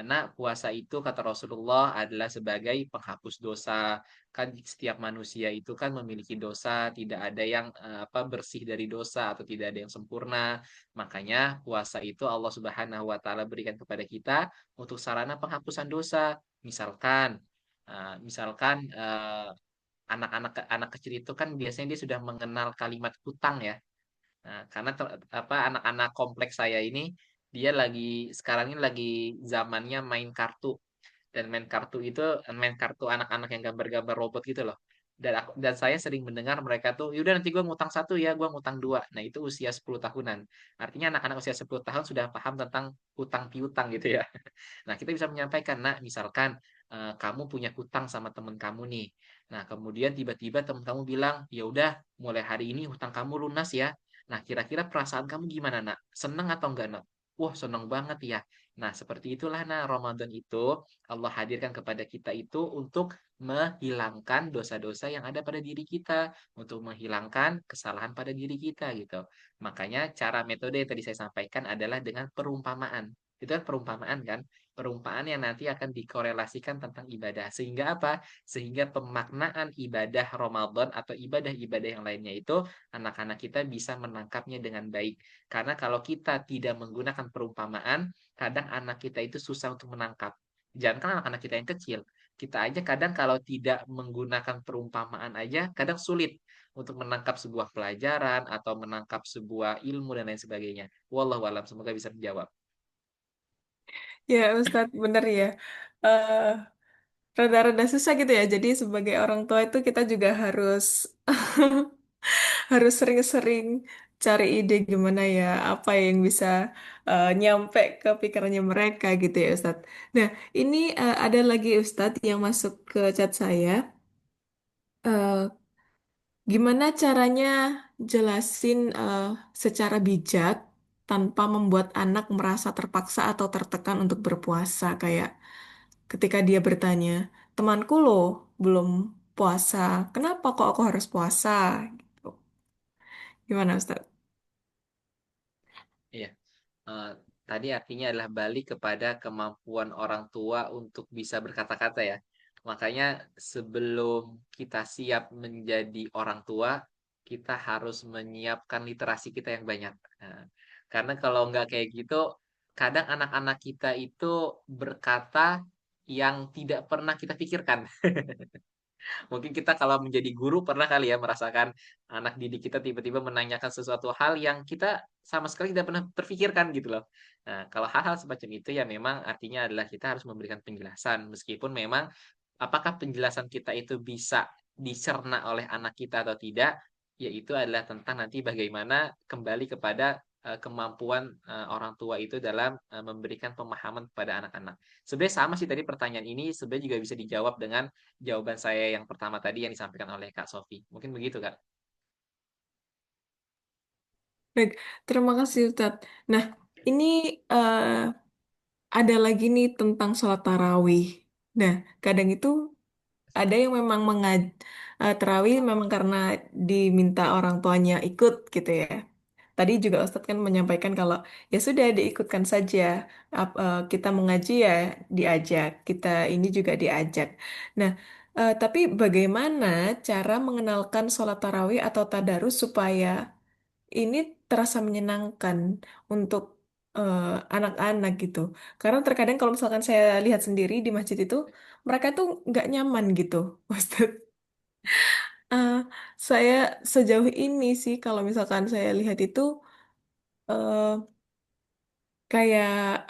Nah, puasa itu kata Rasulullah adalah sebagai penghapus dosa. Kan setiap manusia itu kan memiliki dosa, tidak ada yang apa bersih dari dosa atau tidak ada yang sempurna. Makanya puasa itu Allah Subhanahu wa taala berikan kepada kita untuk sarana penghapusan dosa. Misalkan anak-anak anak kecil itu kan biasanya dia sudah mengenal kalimat hutang ya. Nah, karena apa anak-anak kompleks saya ini dia sekarang ini lagi zamannya main kartu dan main kartu anak-anak yang gambar-gambar robot gitu loh. Dan saya sering mendengar mereka tuh, yaudah nanti gue ngutang satu ya, gue ngutang dua. Nah itu usia 10 tahunan. Artinya anak-anak usia 10 tahun sudah paham tentang hutang piutang gitu ya. Nah, kita bisa menyampaikan, nah, misalkan kamu punya hutang sama teman kamu nih. Nah, kemudian tiba-tiba teman kamu bilang, ya udah, mulai hari ini hutang kamu lunas ya. Nah, kira-kira perasaan kamu gimana, nak? Seneng atau enggak, nak? Wah, seneng banget ya. Nah, seperti itulah, nah, Ramadan itu Allah hadirkan kepada kita itu untuk menghilangkan dosa-dosa yang ada pada diri kita, untuk menghilangkan kesalahan pada diri kita gitu. Makanya cara metode yang tadi saya sampaikan adalah dengan perumpamaan. Itu kan perumpamaan kan? Perumpamaan yang nanti akan dikorelasikan tentang ibadah. Sehingga apa? Sehingga pemaknaan ibadah Ramadan atau ibadah-ibadah yang lainnya itu anak-anak kita bisa menangkapnya dengan baik. Karena kalau kita tidak menggunakan perumpamaan, kadang anak kita itu susah untuk menangkap. Jangan anak-anak kita yang kecil. Kita aja kadang kalau tidak menggunakan perumpamaan aja, kadang sulit untuk menangkap sebuah pelajaran atau menangkap sebuah ilmu dan lain sebagainya. Wallahu alam, semoga bisa menjawab. Ya, Ustadz, bener ya. Eh, Rada-rada susah gitu ya. Jadi sebagai orang tua itu kita juga harus harus sering-sering cari ide gimana ya, apa yang bisa nyampe ke pikirannya mereka gitu ya, Ustadz. Nah, ini ada lagi Ustadz yang masuk ke chat saya. Eh, Gimana caranya jelasin secara bijak tanpa membuat anak merasa terpaksa atau tertekan untuk berpuasa? Kayak ketika dia bertanya, temanku loh belum puasa, kenapa kok aku harus puasa? Gitu. Gimana Ustaz? Iya. Eh, Tadi artinya adalah balik kepada kemampuan orang tua untuk bisa berkata-kata ya. Makanya sebelum kita siap menjadi orang tua, kita harus menyiapkan literasi kita yang banyak. Nah, karena kalau nggak kayak gitu, kadang anak-anak kita itu berkata yang tidak pernah kita pikirkan. Mungkin kita kalau menjadi guru pernah kali ya merasakan anak didik kita tiba-tiba menanyakan sesuatu hal yang kita sama sekali tidak pernah terfikirkan gitu loh. Nah, kalau hal-hal semacam itu ya memang artinya adalah kita harus memberikan penjelasan meskipun memang apakah penjelasan kita itu bisa dicerna oleh anak kita atau tidak, yaitu adalah tentang nanti bagaimana kembali kepada kemampuan orang tua itu dalam memberikan pemahaman kepada anak-anak. Sebenarnya sama sih tadi pertanyaan ini sebenarnya juga bisa dijawab dengan jawaban saya yang pertama tadi yang disampaikan oleh Kak Sofi. Mungkin begitu, Kak. Baik, terima kasih Ustaz. Nah, ini eh, ada lagi nih tentang sholat tarawih. Nah, kadang itu ada yang memang tarawih memang karena diminta orang tuanya ikut gitu ya. Tadi juga Ustadz kan menyampaikan kalau ya sudah diikutkan saja. Kita mengaji ya diajak, kita ini juga diajak. Nah, tapi bagaimana cara mengenalkan sholat tarawih atau tadarus supaya ini terasa menyenangkan untuk eh, anak-anak gitu. Karena terkadang kalau misalkan saya lihat sendiri di masjid itu, mereka tuh nggak nyaman gitu, Ustadz. Eh, saya sejauh ini sih kalau misalkan saya lihat itu eh, kayak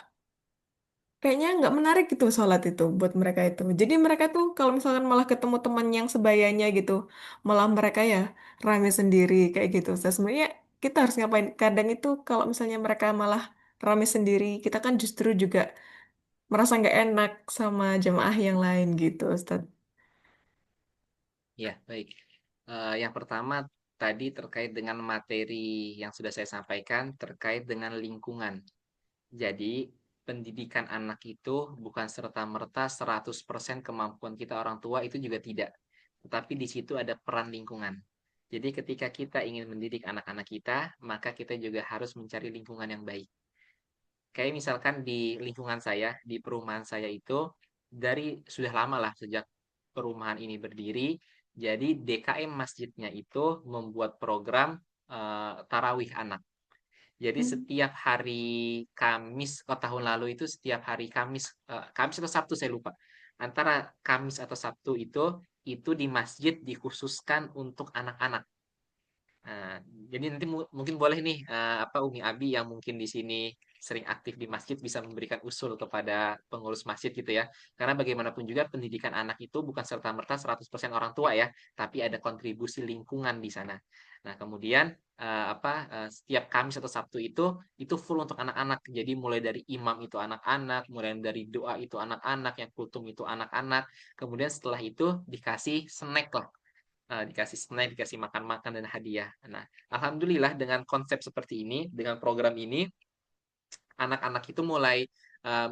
kayaknya nggak menarik gitu sholat itu buat mereka itu. Jadi mereka tuh kalau misalkan malah ketemu teman yang sebayanya gitu, malah mereka ya rame sendiri kayak gitu. Saya sebenarnya kita harus ngapain? Kadang itu kalau misalnya mereka malah rame sendiri, kita kan justru juga merasa nggak enak sama jemaah yang lain gitu, Ustaz. Ya, baik. Yang pertama tadi terkait dengan materi yang sudah saya sampaikan terkait dengan lingkungan. Jadi, pendidikan anak itu bukan serta-merta 100% kemampuan kita orang tua itu juga tidak. Tetapi di situ ada peran lingkungan. Jadi ketika kita ingin mendidik anak-anak kita, maka kita juga harus mencari lingkungan yang baik. Kayak misalkan di lingkungan saya, di perumahan saya itu dari sudah lama lah sejak perumahan ini berdiri. Jadi DKM masjidnya itu membuat program tarawih anak. Jadi Hmm. setiap hari Kamis, tahun lalu itu setiap hari Kamis, Kamis atau Sabtu saya lupa. Antara Kamis atau Sabtu itu di masjid dikhususkan untuk anak-anak. Nah, jadi nanti mungkin boleh nih apa Umi Abi yang mungkin di sini sering aktif di masjid bisa memberikan usul kepada pengurus masjid gitu ya. Karena bagaimanapun juga pendidikan anak itu bukan serta-merta 100% orang tua ya, tapi ada kontribusi lingkungan di sana. Nah, kemudian setiap Kamis atau Sabtu itu full untuk anak-anak. Jadi mulai dari imam itu anak-anak, mulai dari doa itu anak-anak, yang kultum itu anak-anak. Kemudian setelah itu dikasih snack lah, dikasih snack, dikasih makan-makan dan hadiah. Nah, alhamdulillah dengan konsep seperti ini, dengan program ini, anak-anak itu mulai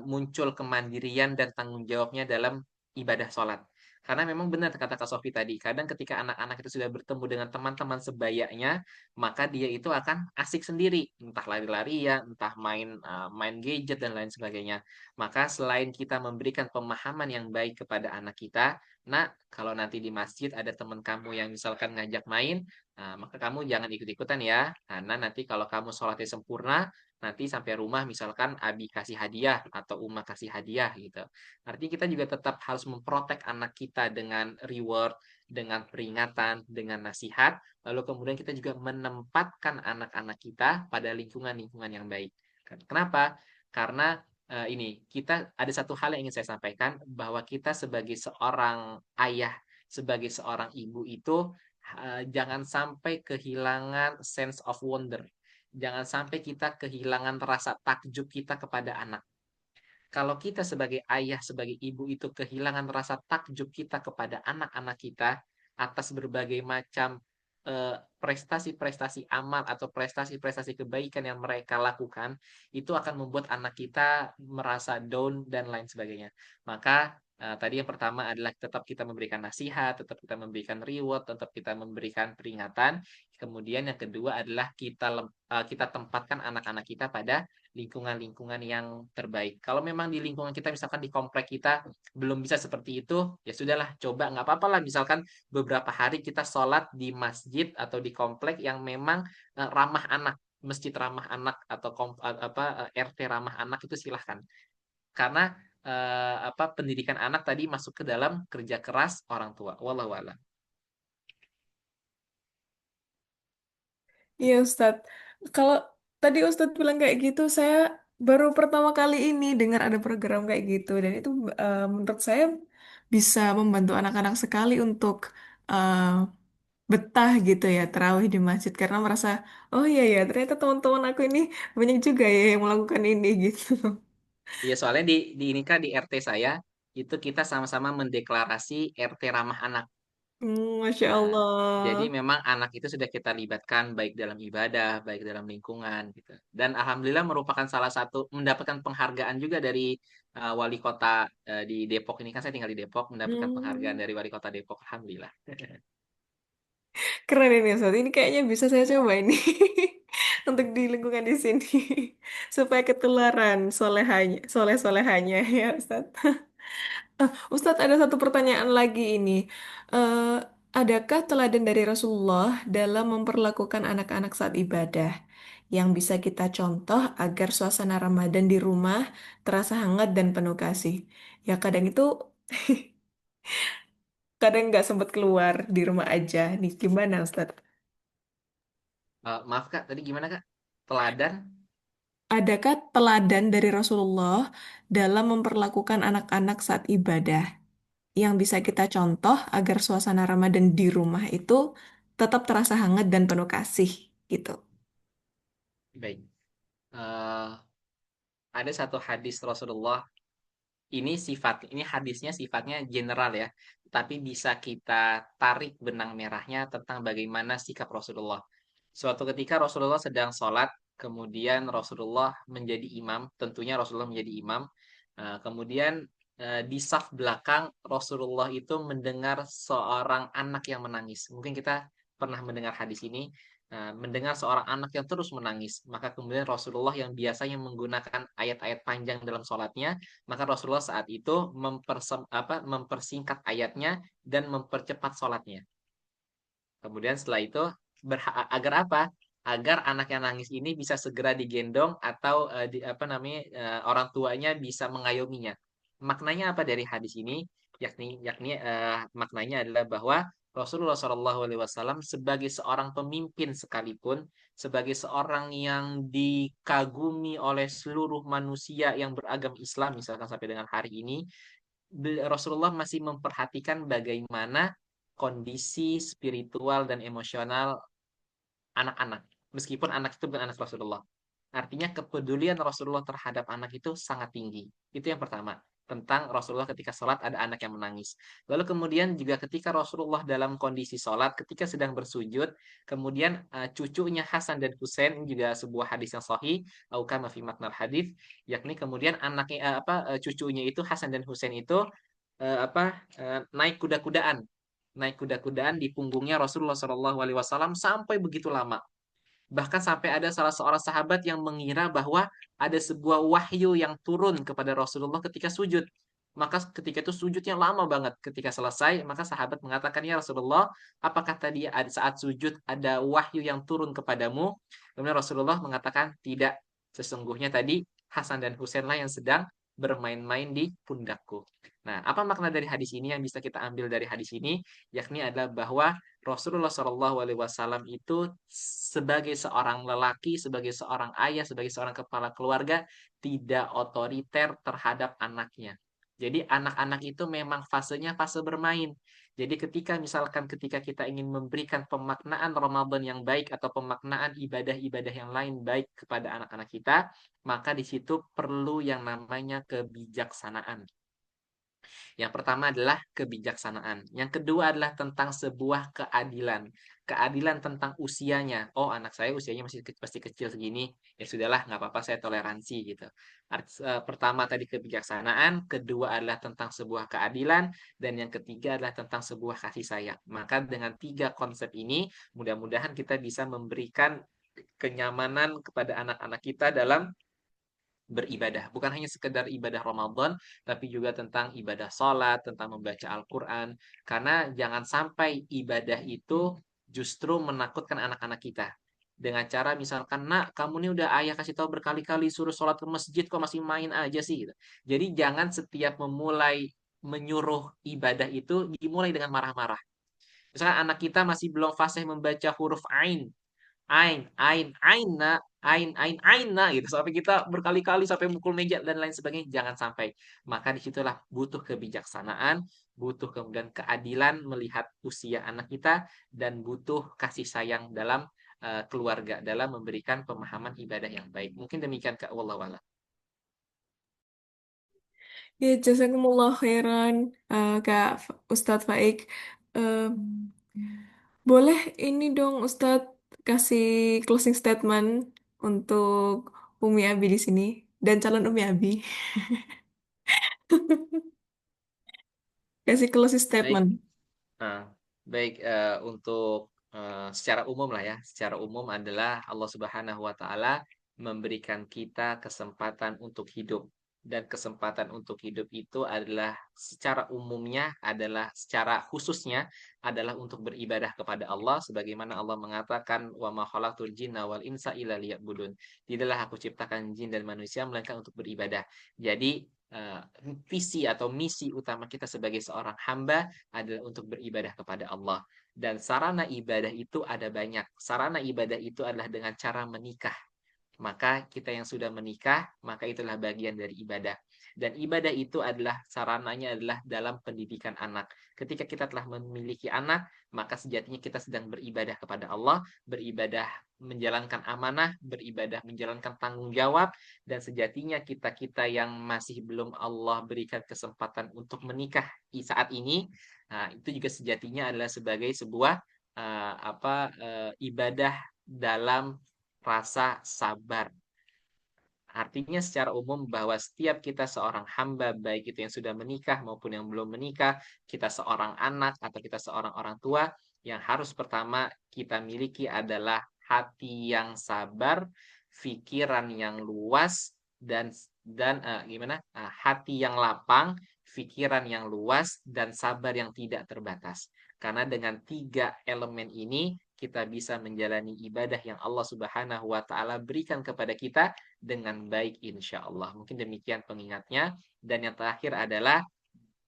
muncul kemandirian dan tanggung jawabnya dalam ibadah sholat. Karena memang benar kata Kak Sofi tadi, kadang ketika anak-anak itu sudah bertemu dengan teman-teman sebayanya, maka dia itu akan asik sendiri, entah lari-larian, entah main gadget dan lain sebagainya. Maka selain kita memberikan pemahaman yang baik kepada anak kita, nah kalau nanti di masjid ada teman kamu yang misalkan ngajak main, maka kamu jangan ikut-ikutan ya, karena nanti kalau kamu sholatnya sempurna, nanti sampai rumah misalkan Abi kasih hadiah atau Uma kasih hadiah gitu. Artinya kita juga tetap harus memprotek anak kita dengan reward, dengan peringatan, dengan nasihat, lalu kemudian kita juga menempatkan anak-anak kita pada lingkungan-lingkungan yang baik. Kenapa? Karena ini kita ada satu hal yang ingin saya sampaikan bahwa kita sebagai seorang ayah, sebagai seorang ibu itu jangan sampai kehilangan sense of wonder. Jangan sampai kita kehilangan rasa takjub kita kepada anak. Kalau kita sebagai ayah, sebagai ibu itu kehilangan rasa takjub kita kepada anak-anak kita atas berbagai macam prestasi-prestasi amal atau prestasi-prestasi kebaikan yang mereka lakukan, itu akan membuat anak kita merasa down dan lain sebagainya. Maka tadi yang pertama adalah tetap kita memberikan nasihat, tetap kita memberikan reward, tetap kita memberikan peringatan. Kemudian yang kedua adalah kita tempatkan anak-anak kita pada lingkungan-lingkungan yang terbaik. Kalau memang di lingkungan kita, misalkan di komplek kita belum bisa seperti itu, ya sudahlah, coba nggak apa-apa lah. Misalkan beberapa hari kita sholat di masjid atau di komplek yang memang ramah anak, masjid ramah anak atau RT ramah anak itu silahkan. Karena pendidikan anak tadi masuk ke dalam kerja keras orang tua. Wallahu a'lam. Iya Ustadz, kalau tadi Ustadz bilang kayak gitu, saya baru pertama kali ini dengar ada program kayak gitu, dan itu menurut saya bisa membantu anak-anak sekali untuk eh, betah gitu ya, terawih di masjid karena merasa, oh iya ya, ternyata teman-teman aku ini banyak juga ya yang melakukan ini gitu. Iya, soalnya di ini kan di RT saya itu kita sama-sama mendeklarasi RT ramah anak. Masya Nah, jadi Allah. memang anak itu sudah kita libatkan baik dalam ibadah, baik dalam lingkungan gitu. Dan alhamdulillah merupakan salah satu mendapatkan penghargaan juga dari wali kota di Depok ini, kan saya tinggal di Depok, mendapatkan penghargaan Hmm, dari wali kota Depok, alhamdulillah. keren ini Ustadz, ini kayaknya bisa saya coba ini untuk di lingkungan di sini supaya ketularan solehanya, soleh-solehanya ya Ustadz. Ustadz, ada satu pertanyaan lagi ini. Eh, adakah teladan dari Rasulullah dalam memperlakukan anak-anak saat ibadah yang bisa kita contoh agar suasana Ramadan di rumah terasa hangat dan penuh kasih? Ya kadang itu kadang nggak sempat keluar di rumah aja. Nih gimana Ustadz? Maaf Kak, tadi gimana Kak? Teladan? adakah teladan dari Rasulullah dalam memperlakukan anak-anak saat ibadah yang bisa kita contoh agar suasana Ramadan di rumah itu tetap terasa hangat dan penuh kasih gitu. Baik. Eh, ada satu hadis Rasulullah. Ini hadisnya sifatnya general ya, tapi bisa kita tarik benang merahnya tentang bagaimana sikap Rasulullah. Suatu ketika Rasulullah sedang sholat, kemudian Rasulullah menjadi imam, tentunya Rasulullah menjadi imam. Kemudian di saf belakang Rasulullah itu mendengar seorang anak yang menangis. Mungkin kita pernah mendengar hadis ini, mendengar seorang anak yang terus menangis. Maka kemudian Rasulullah yang biasanya menggunakan ayat-ayat panjang dalam sholatnya, maka Rasulullah saat itu mempersingkat ayatnya dan mempercepat sholatnya. Kemudian setelah itu agar apa? Agar anak yang nangis ini bisa segera digendong atau apa namanya orang tuanya bisa mengayominya. Maknanya apa dari hadis ini? Yakni maknanya adalah bahwa Rasulullah Shallallahu Alaihi Wasallam sebagai seorang pemimpin sekalipun, sebagai seorang yang dikagumi oleh seluruh manusia yang beragam Islam, misalkan sampai dengan hari ini, Rasulullah masih memperhatikan bagaimana kondisi spiritual dan emosional anak-anak. Meskipun anak itu bukan anak Rasulullah. Artinya kepedulian Rasulullah terhadap anak itu sangat tinggi. Itu yang pertama. Tentang Rasulullah ketika sholat ada anak yang menangis. Lalu kemudian juga ketika Rasulullah dalam kondisi sholat, ketika sedang bersujud, kemudian cucunya Hasan dan Husain, ini juga sebuah hadis yang sahih, au kama fi maknal hadis, yakni kemudian cucunya itu Hasan dan Husain itu naik kuda-kudaan, naik kuda-kudaan di punggungnya Rasulullah Shallallahu Alaihi Wasallam sampai begitu lama. Bahkan sampai ada salah seorang sahabat yang mengira bahwa ada sebuah wahyu yang turun kepada Rasulullah ketika sujud. Maka ketika itu sujudnya lama banget. Ketika selesai, maka sahabat mengatakan, "Ya Rasulullah, apakah tadi saat sujud ada wahyu yang turun kepadamu?" Kemudian Rasulullah mengatakan, "Tidak. Sesungguhnya tadi Hasan dan Husainlah yang sedang bermain-main di pundakku." Nah, apa makna dari hadis ini yang bisa kita ambil dari hadis ini? Yakni adalah bahwa Rasulullah Shallallahu Alaihi Wasallam itu sebagai seorang lelaki, sebagai seorang ayah, sebagai seorang kepala keluarga tidak otoriter terhadap anaknya. Jadi anak-anak itu memang fasenya fase bermain. Jadi ketika kita ingin memberikan pemaknaan Ramadan yang baik atau pemaknaan ibadah-ibadah yang lain baik kepada anak-anak kita, maka di situ perlu yang namanya kebijaksanaan. Yang pertama adalah kebijaksanaan. Yang kedua adalah tentang sebuah keadilan. Keadilan tentang usianya. Oh, anak saya usianya masih kecil segini. Ya sudahlah, nggak apa-apa, saya toleransi gitu. Pertama tadi kebijaksanaan, kedua adalah tentang sebuah keadilan, dan yang ketiga adalah tentang sebuah kasih sayang. Maka dengan tiga konsep ini, mudah-mudahan kita bisa memberikan kenyamanan kepada anak-anak kita dalam beribadah. Bukan hanya sekedar ibadah Ramadan, tapi juga tentang ibadah sholat, tentang membaca Al-Quran. Karena jangan sampai ibadah itu justru menakutkan anak-anak kita. Dengan cara misalkan, nak, kamu ini udah ayah kasih tahu berkali-kali suruh sholat ke masjid, kok masih main aja sih? Gitu. Jadi jangan setiap memulai menyuruh ibadah itu dimulai dengan marah-marah. Misalkan anak kita masih belum fasih membaca huruf ain, ain, gitu. Sampai kita berkali-kali sampai mukul meja dan lain sebagainya. Jangan sampai. Maka disitulah butuh kebijaksanaan, butuh kemudian keadilan melihat usia anak kita, dan butuh kasih sayang dalam keluarga, dalam memberikan pemahaman ibadah yang baik. Mungkin demikian Kak, wallahu a'lam. Ya, jazakumullah khairan, Kak Ustadz Faik. Eh, boleh ini dong Ustadz kasih closing statement untuk Umi Abi di sini dan calon Umi Abi. Kasih closing Baik. statement. Nah, baik untuk secara umum lah ya, secara umum adalah Allah Subhanahu wa taala memberikan kita kesempatan untuk hidup, dan kesempatan untuk hidup itu adalah secara umumnya adalah secara khususnya adalah untuk beribadah kepada Allah, sebagaimana Allah mengatakan, wa ma khalaqtul jinna wal insa illa liya'budun. Tidaklah aku ciptakan jin dan manusia melainkan untuk beribadah. Jadi eh, visi atau misi utama kita sebagai seorang hamba adalah untuk beribadah kepada Allah. Dan sarana ibadah itu ada banyak. Sarana ibadah itu adalah dengan cara menikah. maka kita yang sudah menikah, maka itulah bagian dari ibadah. Dan ibadah itu adalah sarananya adalah dalam pendidikan anak. Ketika kita telah memiliki anak, maka sejatinya kita sedang beribadah kepada Allah, beribadah menjalankan amanah, beribadah menjalankan tanggung jawab, dan sejatinya kita-kita yang masih belum Allah berikan kesempatan untuk menikah saat ini, nah, itu juga sejatinya adalah sebagai sebuah ibadah dalam rasa sabar. Artinya secara umum bahwa setiap kita seorang hamba, baik itu yang sudah menikah maupun yang belum menikah, kita seorang anak atau kita seorang orang tua, yang harus pertama kita miliki adalah hati yang sabar, pikiran yang luas, dan hati yang lapang, pikiran yang luas, dan sabar yang tidak terbatas. Karena dengan 3 elemen ini kita bisa menjalani ibadah yang Allah Subhanahu wa taala berikan kepada kita dengan baik insya Allah. Mungkin demikian pengingatnya. Dan yang terakhir adalah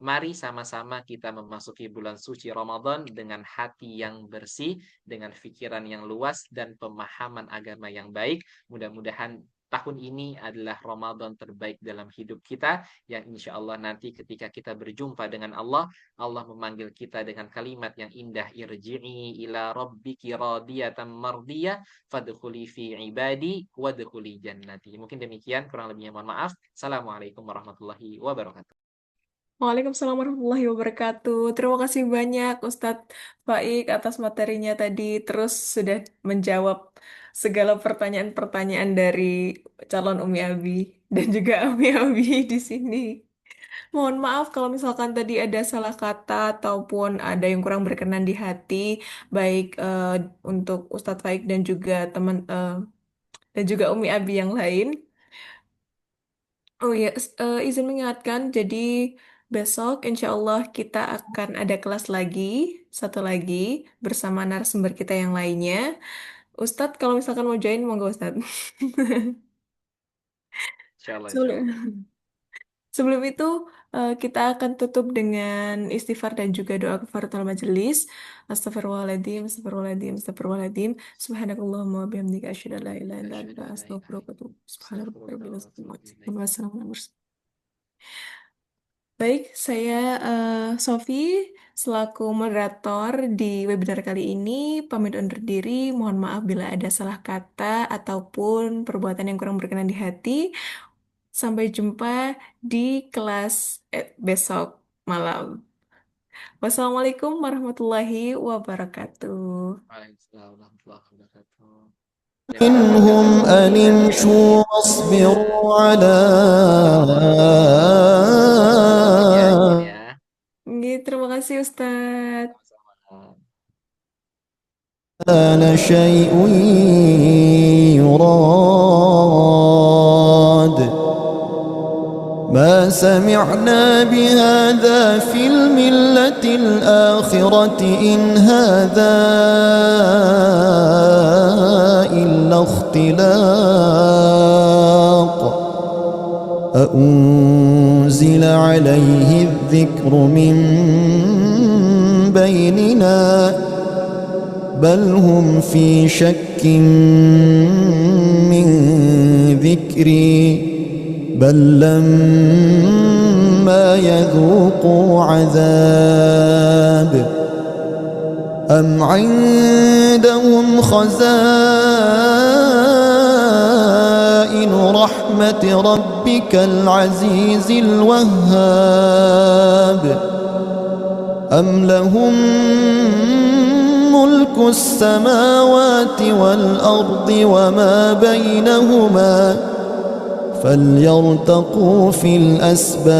mari sama-sama kita memasuki bulan suci Ramadan dengan hati yang bersih, dengan pikiran yang luas dan pemahaman agama yang baik. Mudah-mudahan tahun ini adalah Ramadan terbaik dalam hidup kita, yang insya Allah nanti ketika kita berjumpa dengan Allah, Allah memanggil kita dengan kalimat yang indah, irji'i ila rabbiki radiyatan mardiyah fadkhuli fi ibadi wadkhuli jannati. Mungkin demikian, kurang lebihnya mohon maaf. Assalamualaikum warahmatullahi wabarakatuh. Waalaikumsalam warahmatullahi wabarakatuh. Terima kasih banyak Ustadz Faik atas materinya tadi. Terus sudah menjawab segala pertanyaan-pertanyaan dari calon Umi Abi dan juga Umi Abi di sini. Mohon maaf kalau misalkan tadi ada salah kata ataupun ada yang kurang berkenan di hati, baik untuk Ustadz Faik dan juga teman dan juga Umi Abi yang lain. Oh ya, izin mengingatkan, jadi besok insya Allah kita akan ada kelas lagi, satu lagi, bersama narasumber kita yang lainnya. Ustadz, kalau misalkan mau join, monggo Ustadz. Insya Allah, insya Allah. Sebelum, sebelum itu, kita akan tutup dengan istighfar dan juga doa kafaratul majelis. Astagfirullahaladzim, astagfirullahaladzim, astagfirullahaladzim. Subhanakallahumma wa bihamdika asyhadu an la ilaha illa Asyhadu anta an la ilaha astaghfiruka wa atubu illallah. ilaik. Subhanarabbika Astaghfirullah rabbil wa izzati amma atubu ilaik. yasifun. Wassalamu ala mursalin. Baik, saya Sofi selaku moderator di webinar kali ini pamit undur diri. Mohon maaf bila ada salah kata ataupun perbuatan yang kurang berkenan di hati. Sampai jumpa di kelas besok malam. Wassalamualaikum warahmatullahi wabarakatuh. Waalaikumsalam warahmatullahi wabarakatuh. Terima kasih منهم atas أن امشوا materinya. واصبروا على Ya, izin ya. Nggih, terima kasih Ustadz. Sama-sama. كان شيء يراد ما سمعنا بهذا في الملة الآخرة إن هذا إلا اختلاق أأنزل عليه الذكر من بيننا بل هم في شك من ذكري بل لما يذوقوا عذاب أم عندهم خزائن رحمة ربك العزيز الوهاب أم لهم ملك السماوات والأرض وما بينهما فليرتقوا في الأسباب